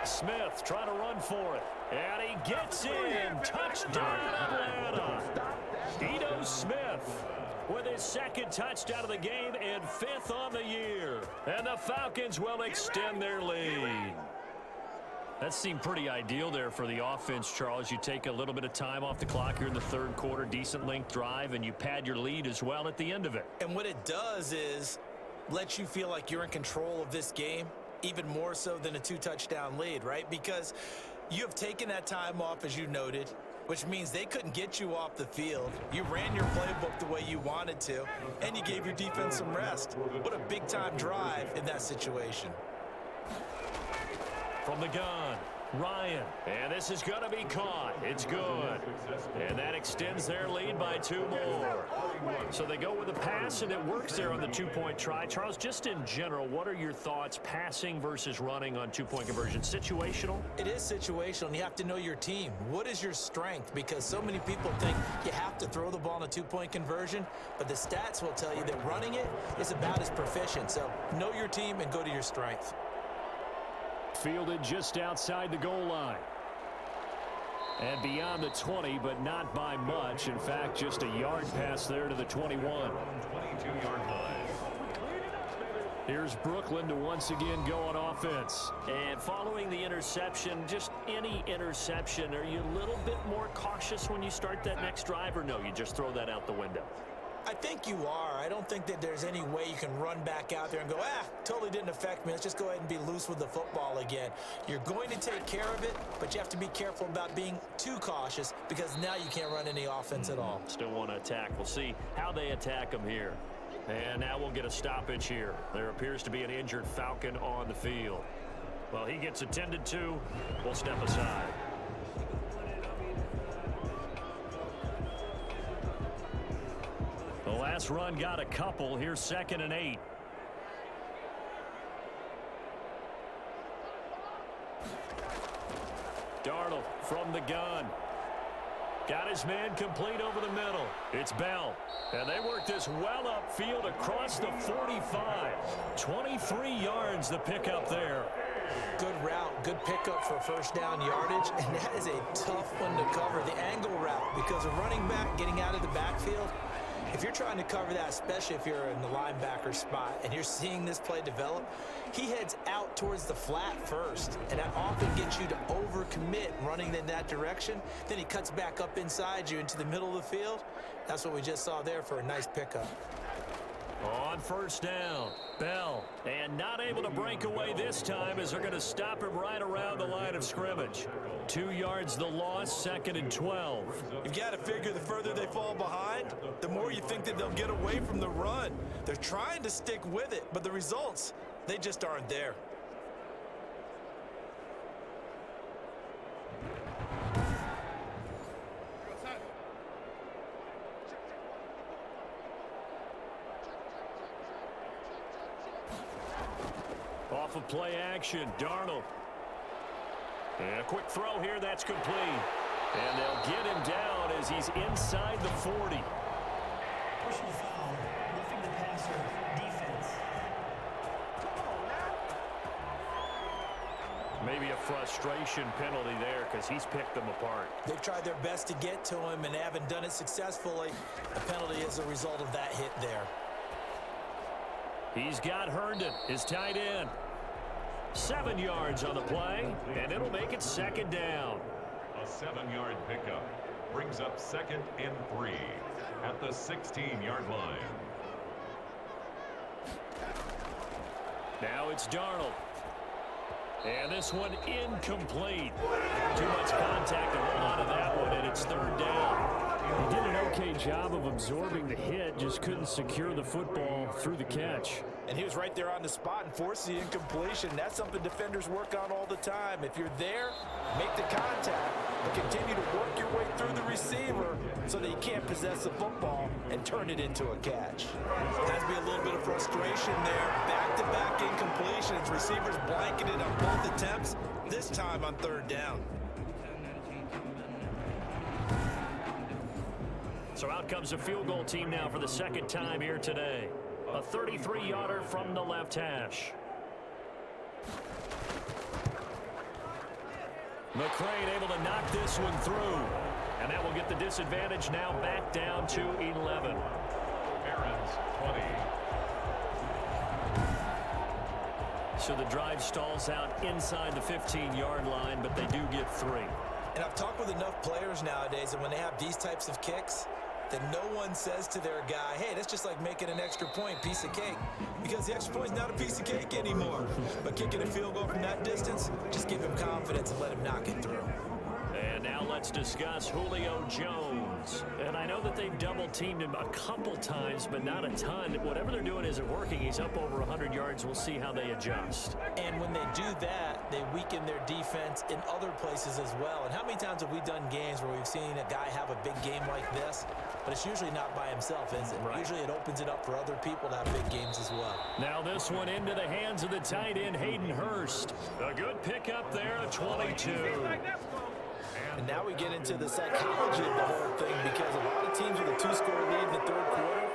Smith trying to run for it. And he gets in. Touchdown, Atlanta. Ito Smith with his 2nd touchdown of the game and 5th on the year. And the Falcons will extend their lead. That seemed pretty ideal there for the offense, Charles. You take a little bit of time off the clock here in the 3rd quarter, decent length drive, and you pad your lead as well at the end of it. And what it does is let you feel like you're in control of this game, even more so than a 2-touchdown lead, right? Because you have taken that time off, as you noted, which means they couldn't get you off the field. You ran your playbook the way you wanted to, and you gave your defense some rest. What a big-time drive in that situation. From the gun, Ryan. And this is going to be caught. It's good. And that extends their lead by 2 more. So they go with a pass, and it works there on the 2-point try. Charles, just in general, what are your thoughts passing versus running on 2-point conversion? Situational? It is situational, and you have to know your team. What is your strength? Because so many people think you have to throw the ball in a 2-point conversion, but the stats will tell you that running it is about as proficient. So know your team and go to your strength. Fielded just outside the goal line. And beyond the 20, but not by much. In fact, just a yard pass there to the 21. 22-yard line. Here's Brooklyn to once again go on offense. And following the interception, just any interception, are you a little bit more cautious when you start that next drive, or no, you just throw that out the window? I think you are. I don't think that there's any way you can run back out there and go, totally didn't affect me. Let's just go ahead and be loose with the football again. You're going to take care of it, but you have to be careful about being too cautious because now you can't run any offense at all. Still want to attack. We'll see how they attack them here. And now we'll get a stoppage here. There appears to be an injured Falcon on the field. Well, he gets attended to. We'll step aside. The last run got a couple. Here's 2nd and 8. Darnold from the gun. Got his man complete over the middle. It's Bell. And they work this well upfield across the 45. 23 yards the pickup there. Good route, good pickup for first down yardage, and that is a tough one to cover, the angle route, because a running back getting out of the backfield, if you're trying to cover that, especially if you're in the linebacker spot and you're seeing this play develop, he heads out towards the flat first, and that often gets you to overcommit running in that direction. Then he cuts back up inside you into the middle of the field. That's what we just saw there for a nice pickup. On first down, Bell, and not able to break away this time as they're going to stop him right around the line of scrimmage. 2 yards the loss, 2nd and 12. You've got to figure the further they fall behind, the more you think that they'll get away from the run. They're trying to stick with it, but the results, they just aren't there. Off of play action, Darnold. And a quick throw here, that's complete. And they'll get him down as he's inside the 40. Personal foul, roughing the passer, defense. Maybe a frustration penalty there because he's picked them apart. They've tried their best to get to him and haven't done it successfully. A penalty is a result of that hit there. He's got Herndon, his tight end. 7 yards on the play, and it'll make it 2nd down. A 7-yard pickup brings up 2nd and 3 at the 16-yard line. Now it's Darnold. And this one incomplete. Too much contact to hold on to that one, and it's 3rd down. He did an okay job of absorbing the hit, just couldn't secure the football through the catch. And he was right there on the spot and forced the incompletion. That's something defenders work on all the time. If you're there, make the contact, but continue to work your way through the receiver so that you can't possess the football and turn it into a catch. Has to be a little bit of frustration there. Back-to-back incompletions. Receivers blanketed on both attempts, this time on 3rd down. So out comes a field goal team now for the 2nd time here today. A 33-yarder from the left hash. McCrane able to knock this one through. And that will get the disadvantage now back down to 11. Aaron's 20. So the drive stalls out inside the 15-yard line, but they do get 3. And I've talked with enough players nowadays that when they have these types of kicks, that no one says to their guy, hey, that's just like making an extra point, piece of cake. Because the extra point is not a piece of cake anymore. But kicking a field goal from that distance, just give him confidence and let him knock it through. And now let's discuss Julio Jones. And I know that they've double-teamed him a couple times, but not a ton. Whatever they're doing isn't working. He's up over 100 yards. We'll see how they adjust. And when they do that, they weaken their defense in other places as well. And how many times have we done games where we've seen a guy have a big game like this? But it's usually not by himself, is it? Right. Usually it opens it up for other people to have big games as well. Now this one into the hands of the tight end, Hayden Hurst. A good pickup there, a 22. And now we get into the psychology of the whole thing, because a lot of teams with a 2-score lead in the third quarter,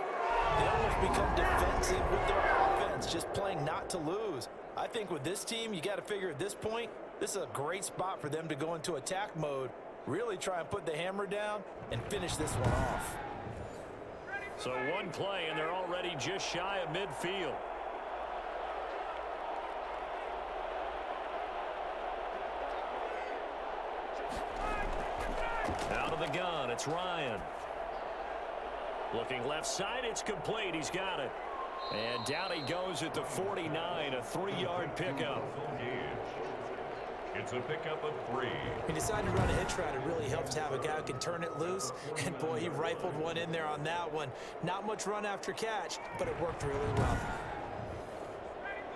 they almost become defensive with their offense, just playing not to lose. I think with this team, you got to figure at this point, this is a great spot for them to go into attack mode, really try and put the hammer down and finish this one off. So one play, and they're already just shy of midfield. Out of the gun, it's Ryan. Looking left side, it's complete. He's got it. And down he goes at the 49, a 3-yard pickup. It's a pickup of 3. He decided to run a hitch route. It really helps to have a guy who can turn it loose. And, boy, he rifled one in there on that one. Not much run after catch, but it worked really well.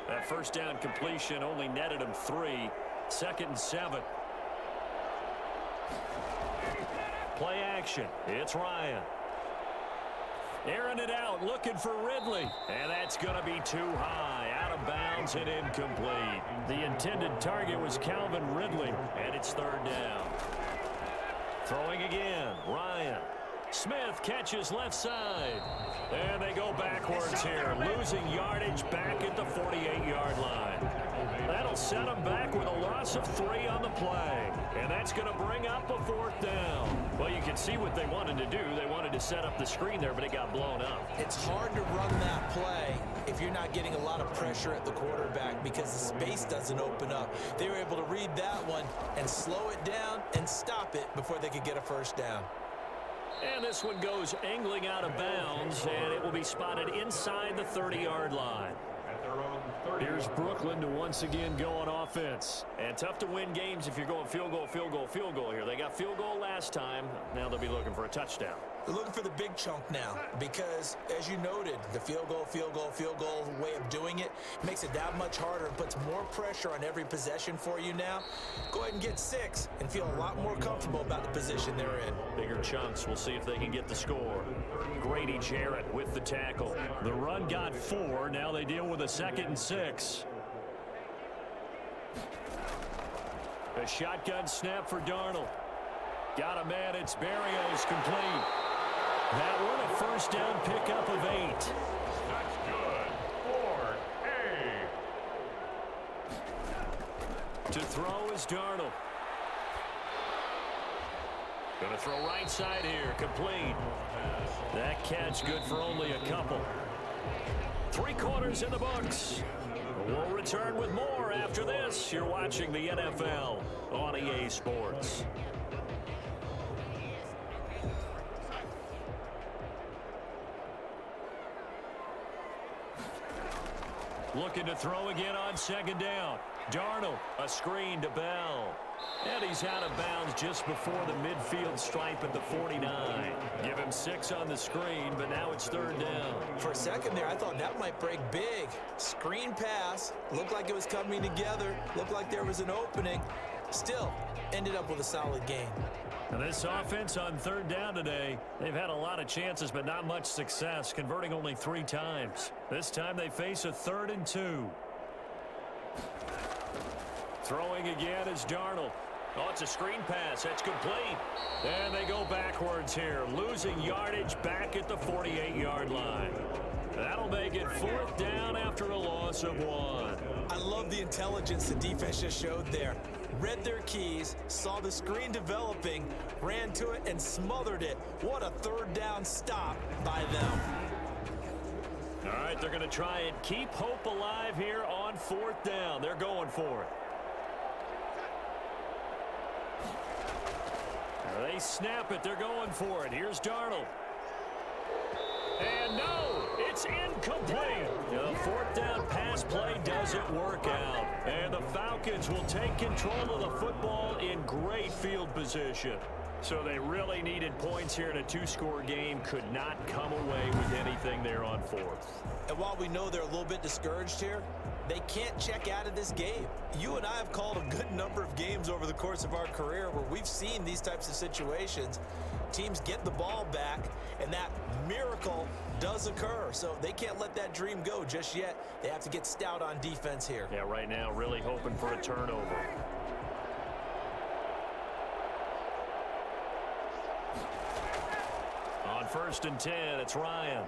That first down completion only netted him 3. 2nd and 7. Play action. It's Ryan. Airing it out, looking for Ridley. And that's going to be too high. Out of bounds and incomplete. The intended target was Calvin Ridley, and it's 3rd down. Throwing again, Ryan. Smith catches left side. And they go backwards here, losing yardage back at the 48-yard line. That'll set them back with a loss of 3 on the play. And that's going to bring up a 4th down. Well, you can see what they wanted to do. They wanted to set up the screen there, but it got blown up. It's hard to run that play if you're not getting a lot of pressure at the quarterback, because the space doesn't open up. They were able to read that one and slow it down and stop it before they could get a 1st down. And this one goes angling out of bounds, and it will be spotted inside the 30-yard line. Here's Brooklyn to once again go on offense. And tough to win games if you're going field goal, field goal, field goal here. They got field goal last time. Now they'll be looking for a touchdown. They're looking for the big chunk now, because, as you noted, the field goal way of doing it makes it that much harder and puts more pressure on every possession for you now. Go ahead and get 6 and feel a lot more comfortable about the position they're in. Bigger chunks. We'll see if they can get the score. Grady Jarrett with the tackle. The run got 4. Now they deal with a 2nd and 6. A shotgun snap for Darnold. Got a man. It's Berrios, complete. That one a 1st down pickup of 8. That's good. 4A. To throw is Darnold. Going to throw right side here, complete. That catch good for only a couple. 3 quarters in the books. We'll return with more after this. You're watching the NFL on EA Sports. Looking to throw again on 2nd down. Darnold, a screen to Bell. And he's out of bounds just before the midfield stripe at the 49. Give him 6 on the screen, but now it's 3rd down. For a second there, I thought that might break big. Screen pass. Looked like it was coming together. Looked like there was an opening. Still, ended up with a solid game. And this offense on 3rd down today, they've had a lot of chances, but not much success, converting only 3 times. This time they face a 3rd and 2. Throwing again is Darnold. Oh, it's a screen pass. That's complete. And they go backwards here, losing yardage back at the 48-yard line. That'll make it 4th down after a loss of 1. I love the intelligence the defense just showed there. Read their keys, saw the screen developing, ran to it, and smothered it. What a 3rd down stop by them. All right, they're going to try and keep hope alive here on 4th down. They're going for it. They snap it. They're going for it. Here's Darnold. And no! It's incomplete. The fourth down pass play doesn't work out. And the Falcons will take control of the football in great field position. So they really needed points here in a two-score game. Could not come away with anything there on fourth. And while we know they're a little bit discouraged here, they can't check out of this game. You and I have called a good number of games over the course of our career where we've seen these types of situations. Teams get the ball back, and that miracle does occur. So they can't let that dream go just yet. They have to get stout on defense here. Yeah, right now really hoping for a turnover. On 1st and 10, it's Ryan.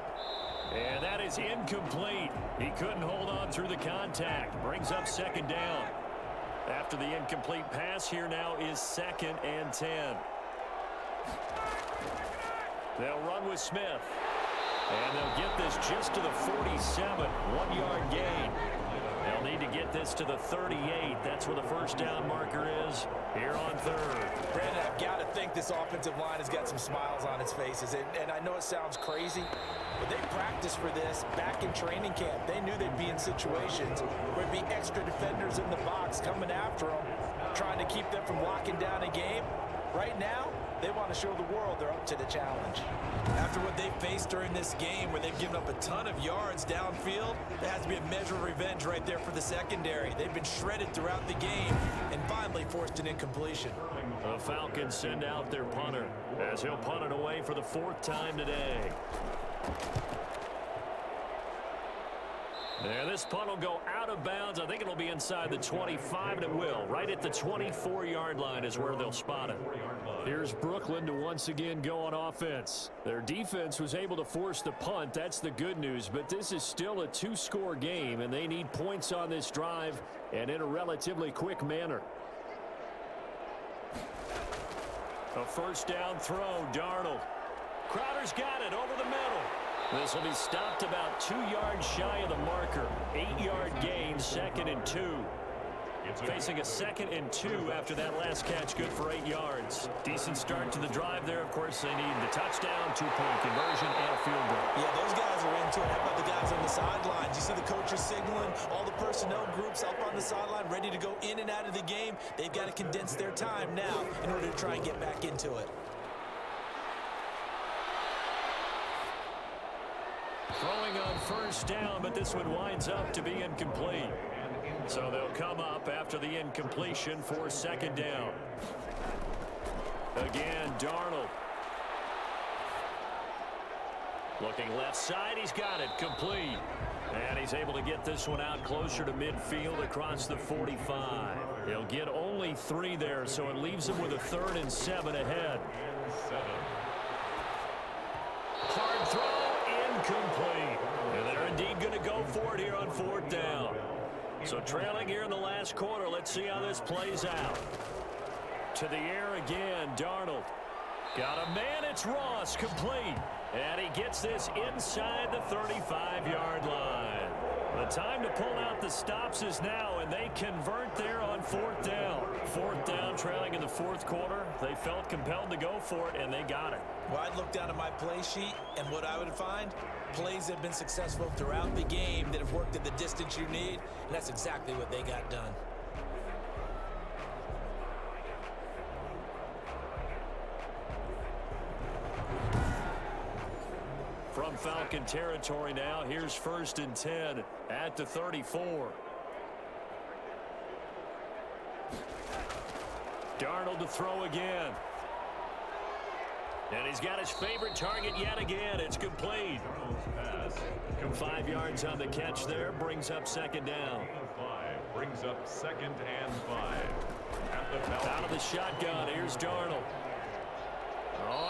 And that is incomplete. He couldn't hold on through the contact. Brings up 2nd down. After the incomplete pass, here now is 2nd and 10. They'll run with Smith. And they'll get this just to the 47, 1-yard gain. They'll need to get this to the 38. That's where the first down marker is here on 3rd. Brandon, I've got to think this offensive line has got some smiles on its faces. And I know it sounds crazy, but they practiced for this back in training camp. They knew they'd be in situations where there'd be extra defenders in the box coming after them, trying to keep them from locking down a game. Right now, they want to show the world they're up to the challenge. After what they faced during this game where they've given up a ton of yards downfield, there has to be a measure of revenge right there for the secondary. They've been shredded throughout the game and finally forced an incompletion. The Falcons send out their punter as he'll punt it away for the 4th time today. And this punt will go out of bounds. I think it'll be inside the 25, and it will. Right at the 24-yard line is where they'll spot it. Here's Brooklyn to once again go on offense. Their defense was able to force the punt. That's the good news. But this is still a two-score game, and they need points on this drive and in a relatively quick manner. A first down throw, Darnold. Crowder's got it over the middle. This will be stopped about 2 yards shy of the marker. 8-yard gain, 2nd and 2. Facing a 2nd and 2 after that last catch, good for 8 yards. Decent start to the drive there. Of course, they need the touchdown, 2-point conversion, and a field goal. Yeah, those guys are into it. How about the guys on the sidelines? You see the coaches signaling, all the personnel groups up on the sideline, ready to go in and out of the game. They've got to condense their time now in order to try and get back into it. Throwing on first down, but this one winds up to be incomplete. So they'll come up after the incompletion for 2nd down. Again, Darnold. Looking left side, he's got it, complete. And he's able to get this one out closer to midfield across the 45. He'll get only 3 there, so it leaves him with a 3rd and 7 ahead. Hard throw, incomplete. And they're indeed going to go for it here on 4th down. So trailing here in the last quarter, let's see how this plays out. To the air again, Darnold. Got a man, it's Ross, complete. And he gets this inside the 35-yard line. The time to pull out the stops is now, and they convert there on 4th down. 4th down, trailing in the 4th quarter. They felt compelled to go for it, and they got it. Well, I'd look down at my play sheet, and what I would find, plays have been successful throughout the game that have worked at the distance you need, and that's exactly what they got done. From Falcon territory now, here's 1st and 10 at the 34. Darnold to throw again. And he's got his favorite target yet again. It's complete. 5 yards on the catch there. Brings up 2nd down. Brings up 2nd and 5. Out of the shotgun, here's Darnold.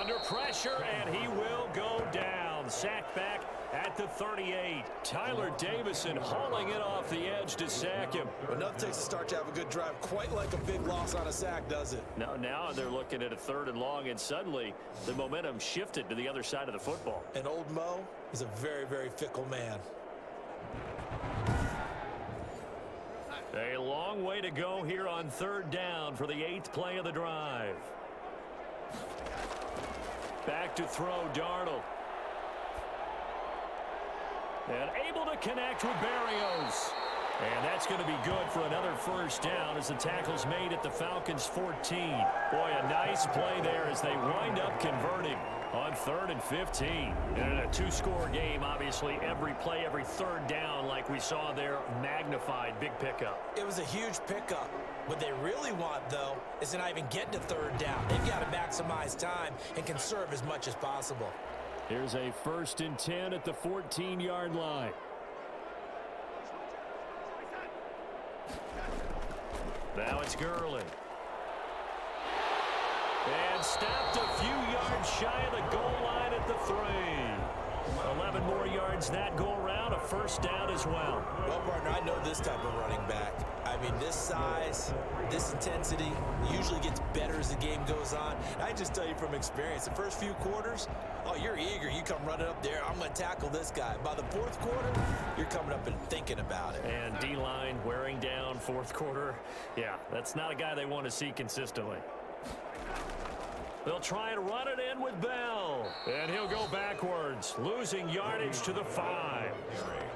Under pressure, and he will go down. Sacked back at the 38. Tyler Davison hauling it off the edge to sack him. Enough takes to start to have a good drive, quite like a big loss on a sack, does it? Now they're looking at a 3rd and long, and suddenly the momentum shifted to the other side of the football. And old Mo is a very, very fickle man. A long way to go here on 3rd down for the 8th play of the drive. Back to throw, Darnold. And able to connect with Barrios. And that's going to be good for another first down as the tackle's made at the Falcons' 14. Boy, a nice play there as they wind up converting on 3rd and 15. And in a two-score game, obviously, every play, every third down, like we saw there, magnified. Big pickup. It was a huge pickup. What they really want, though, is to not even get to 3rd down. They've got to maximize time and conserve as much as possible. Here's a 1st and 10 at the 14-yard line. Now it's Gurley. And stopped a few yards shy of the goal line at the 3. 11 more yards that go around, a first down as well. Well, partner, I know this type of running back. I mean, this size, this intensity usually gets better as the game goes on. I just tell you from experience, the first few quarters, oh, you're eager. You come running up there, I'm going to tackle this guy. By the 4th quarter, you're coming up and thinking about it. And D-line wearing down 4th quarter. Yeah, that's not a guy they want to see consistently. They'll try and run it in with Bell. And he'll go backwards, losing yardage to the 5.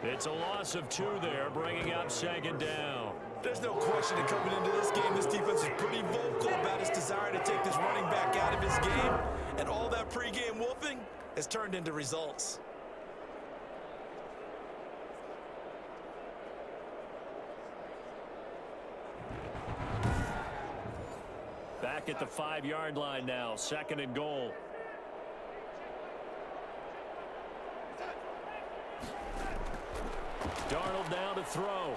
It's a loss of 2 there, bringing up 2nd down. There's no question that coming into this game, this defense is pretty vocal about its desire to take this running back out of his game. And all that pregame wolfing has turned into results. Back at the 5-yard line now, 2nd and goal. Darnold down to throw.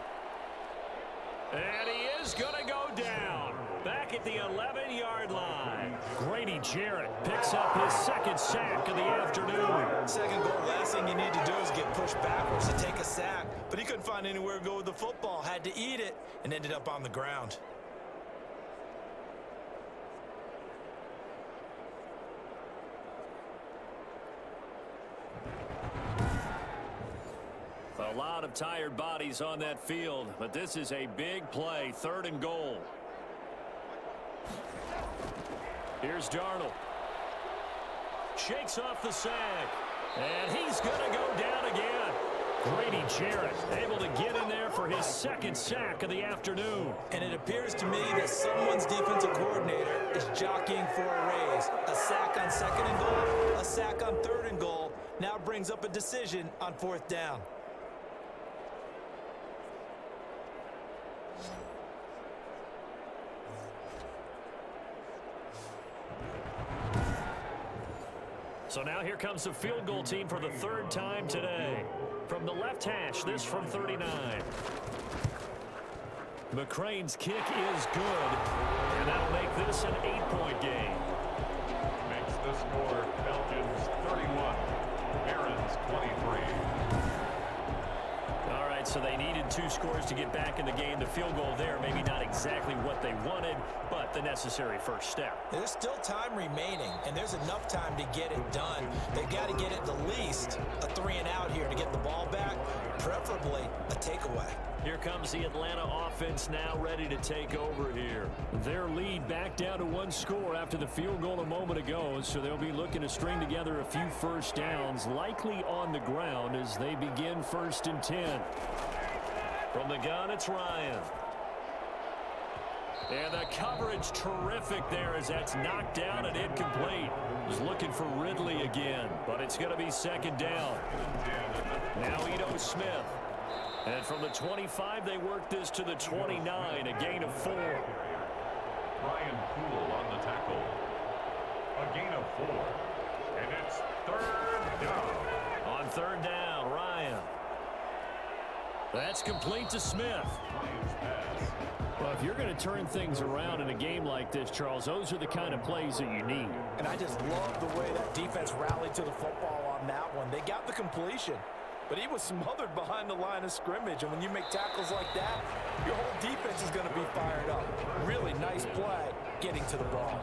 And he is going to go down. Back at the 11-yard line. Grady Jarrett picks up his 2nd sack of the afternoon. 2nd goal, last thing you need to do is get pushed backwards to take a sack. But he couldn't find anywhere to go with the football. Had to eat it and ended up on the ground. A lot of tired bodies on that field, but this is a big play, 3rd and goal. Here's Darnold. Shakes off the sack, and he's going to go down again. Grady Jarrett able to get in there for his 2nd sack of the afternoon. And it appears to me that someone's defensive coordinator is jockeying for a raise. A sack on 2nd and goal, a sack on 3rd and goal, now brings up a decision on 4th down. So now here comes the field goal team for the 3rd time today. From the left hash, this from 39. McCrane's kick is good, and that'll make this an 8-point game. Makes the score Falcons 31, Barons 23. All right, so they needed 2 scores to get back in the game. The field goal there, maybe not exactly what they wanted, but the necessary first step. There's still time remaining, and there's enough time to get it done. They've got to get it at least a 3-and-out here to get the ball back, preferably a takeaway. Here comes the Atlanta offense now ready to take over here. Their lead back down to 1 score after the field goal a moment ago, so they'll be looking to string together a few first downs, likely on the ground as they begin 1st and 10. From the gun, it's Ryan. And the coverage terrific there as that's knocked down and incomplete. Was looking for Ridley again, but it's going to be 2nd down. Now Ito Smith. And from the 25, they work this to the 29, a gain of 4. Ryan Poole on the tackle. A gain of 4. And it's 3rd down. On 3rd down, Ryan. That's complete to Smith. Well, if you're going to turn things around in a game like this, Charles, those are the kind of plays that you need. And I just love the way that defense rallied to the football on that one. They got the completion, but he was smothered behind the line of scrimmage. And when you make tackles like that, your whole defense is going to be fired up. Really nice play. getting to the ball.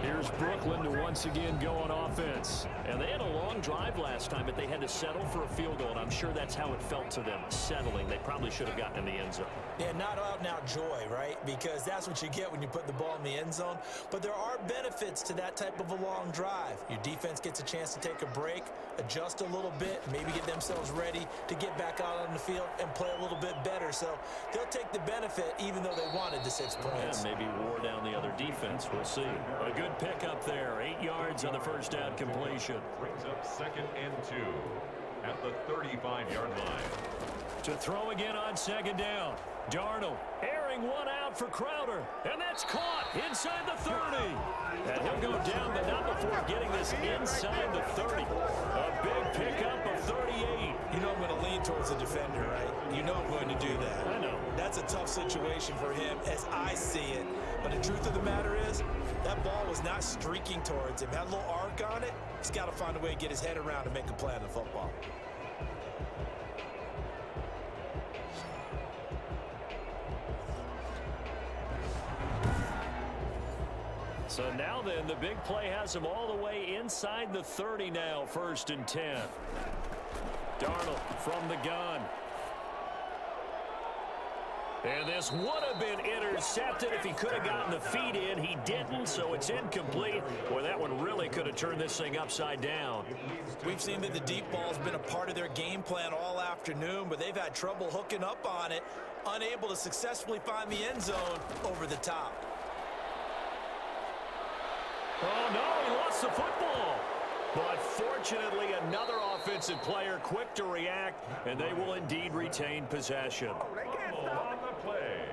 Here's Brooklyn to once again go on offense. And they had a long drive last time, but they had to settle for a field goal, and I'm sure that's how it felt to them, settling. They probably should have gotten in the end zone. Yeah, not out now joy, right? Because that's what you get when you put the ball in the end zone. But there are benefits to that type of a long drive. Your defense gets a chance to take a break, adjust a little bit, maybe get themselves ready to get back out on the field and play a little bit better. So they'll take the benefit even though they wanted the 6 points. And maybe wore down the other defense. We'll see. A good pickup there. 8 yards on the first down completion. Brings up 2nd and 2 at the 35-yard line. To throw again on 2nd down. Darnold airing one out for Crowder. And that's caught inside the 30. And he'll go down, but not before getting this inside the 30. A big pickup of 38. You know I'm going to lean towards the defender, right? You know I'm going to do that. I know. That's a tough situation for him as I see it. But the truth of the matter is, that ball was not streaking towards him. Had a little arc on it. He's got to find a way to get his head around and make a play on the football. So now then, the big play has him all the way inside the 30 now, 1st and 10. Darnold from the gun. And this would have been intercepted if he could have gotten the feet in. He didn't, so it's incomplete. Boy, that one really could have turned this thing upside down. We've seen that the deep ball has been a part of their game plan all afternoon, but they've had trouble hooking up on it, unable to successfully find the end zone over the top. Oh, no, he lost the football. But fortunately, another offensive player quick to react, and they will indeed retain possession. On the play.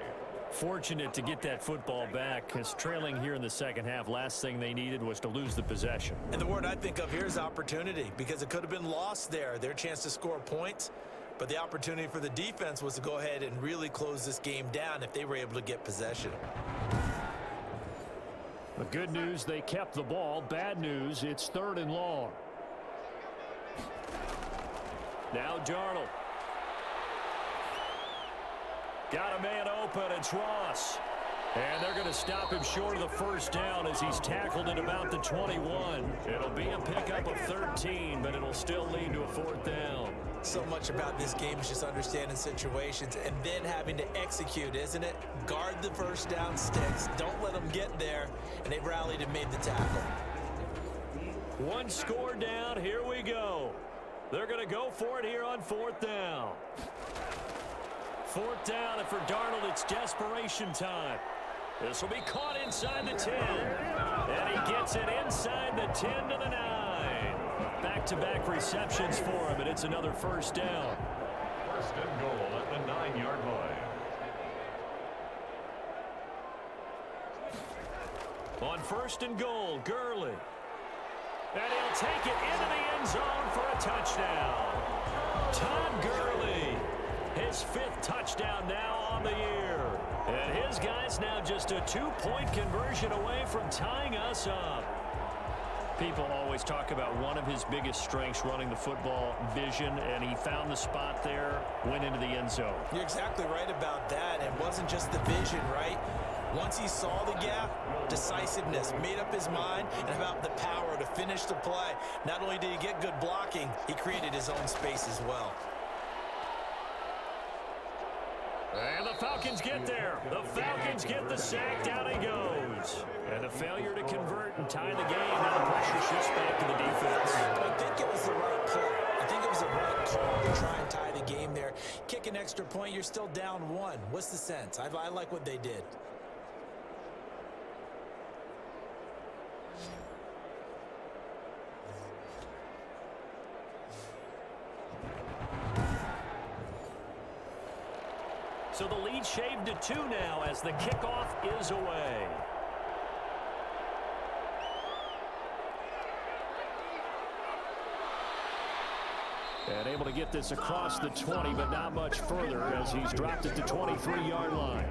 Fortunate to get that football back, because trailing here in the second half, last thing they needed was to lose the possession. And the word I think of here is opportunity, because it could have been lost there. Their chance to score points, but the opportunity for the defense was to go ahead and really close this game down if they were able to get possession. The good news, they kept the ball. Bad news, it's 3rd and long. Now Darnold. Got a man open, it's Ross. And they're going to stop him short of the 1st down as he's tackled at about the 21. It'll be a pickup of 13, but it'll still lead to a 4th down. So much about this game is just understanding situations and then having to execute, isn't it? Guard the 1st down sticks. Don't let them get there. And they rallied and made the tackle. One score down. Here we go. They're going to go for it here on 4th down. 4th down, and for Darnold, it's desperation time. This will be caught inside the 10. And he gets it inside the 10 to the 9. Back-to-back receptions for him, and it's another 1st down. 1st and goal at the 9-yard line. On 1st and goal, Gurley. And he'll take it into the end zone for a touchdown. Todd Gurley, his 5th touchdown now on the year. And his guys now just a 2-point conversion away from tying us up. People always talk about one of his biggest strengths, running the football, vision, and he found the spot there, went into the end zone. You're exactly right about that. It wasn't just the vision, right? Once he saw the gap, decisiveness, made up his mind, and about the power to finish the play. Not only did he get good blocking, he created his own space as well. And the Falcons get there. The Falcons get the sack. Down he goes. And a failure to convert and tie the game. Now the pressure shifts back to the defense. I think it was the right play. I think it was the right call to try and tie the game there. Kick an extra point, you're still down 1. What's the sense? I like what they did. So the lead shaved to 2 now as the kickoff is away. And able to get this across the 20, but not much further as he's dropped it to 23-yard line.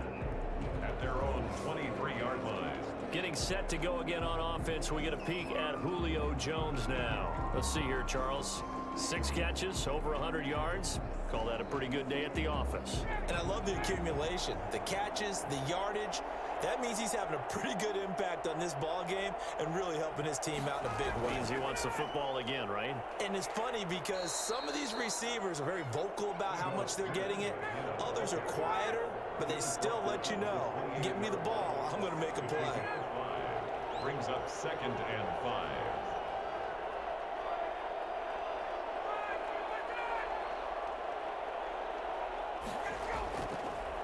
At their own 23-yard line. Getting set to go again on offense. We get a peek at Julio Jones now. Let's see here, Charles. 6 catches, over 100 yards. Call that a pretty good day at the office. And I love the accumulation, the catches, the yardage. That means he's having a pretty good impact on this ball game and really helping his team out in a big way. Means he wants the football again, right? And it's funny because some of these receivers are very vocal about how much they're getting it. Others are quieter, but they still let you know, give me the ball, I'm going to make a play. Brings up 2nd and 5.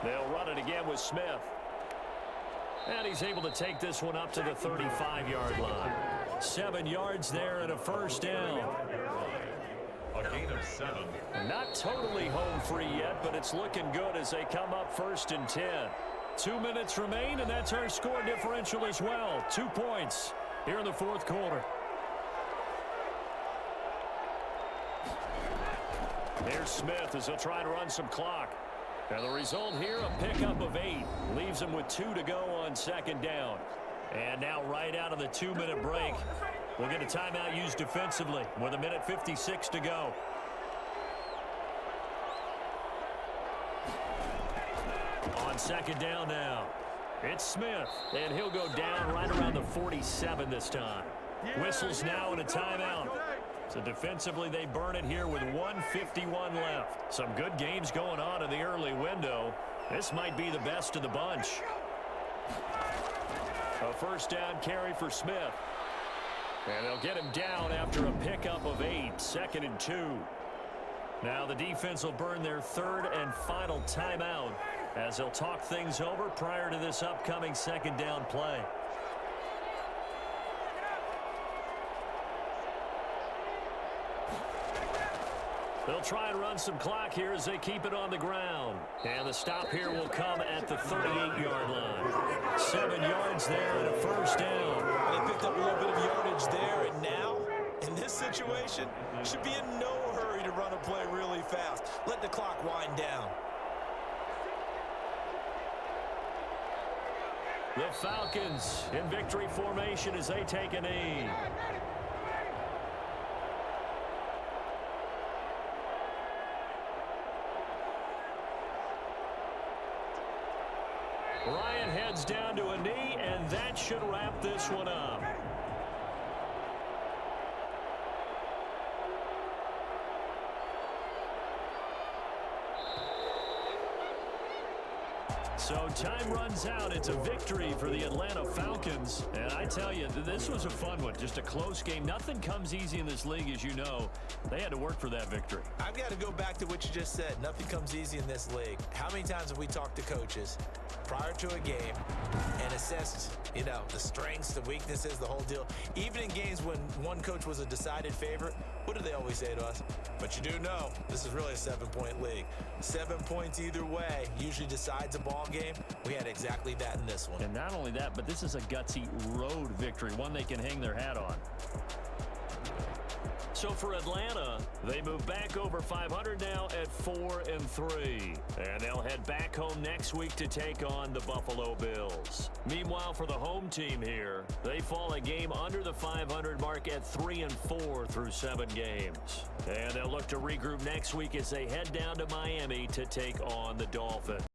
They'll run it again with Smith. And he's able to take this one up to the 35-yard line. 7 yards there and a first down. A gain of 7. Not totally home free yet, but it's looking good as they come up 1st and 10. 2 minutes remain, and that's our score differential as well. 2 points here in the 4th quarter. Here's Smith as he'll try to run some clock. And the result here, a pickup of 8. Leaves him with 2 to go on 2nd down. And now right out of the 2-minute break, we'll get a timeout used defensively with 1:56 to go. On 2nd down now, it's Smith, and he'll go down right around the 47 this time. Whistles now and a timeout. So defensively, they burn it here with 1:51 left. Some good games going on in the early window. This might be the best of the bunch. A first down carry for Smith. And they'll get him down after a pickup of 8, 2nd and 2. Now the defense will burn their 3rd and final timeout as they'll talk things over prior to this upcoming 2nd down play. They'll try and run some clock here as they keep it on the ground. And the stop here will come at the 38-yard line. 7 yards there and a first down. They picked up a little bit of yardage there, and now, in this situation, should be in no hurry to run a play really fast. Let the clock wind down. The Falcons in victory formation as they take a knee. Ryan heads down to a knee, and that should wrap this one up. So time runs out. It's a victory for the Atlanta Falcons. And I tell you, this was a fun one. Just a close game. Nothing comes easy in this league, as you know. They had to work for that victory. I've got to go back to what you just said. Nothing comes easy in this league. How many times have we talked to coaches prior to a game and assessed, you know, the strengths, the weaknesses, the whole deal? Even in games when one coach was a decided favorite, what do they always say to us? But you do know, this is really a 7-point league. 7 points either way usually decides a ball game. We had exactly that in this one. And not only that, but this is a gutsy road victory, one they can hang their hat on. So for Atlanta, they move back over 500 now at 4-3. And they'll head back home next week to take on the Buffalo Bills. Meanwhile, for the home team here, they fall a game under the 500 mark at 3-4 through 7 games. And they'll look to regroup next week as they head down to Miami to take on the Dolphins.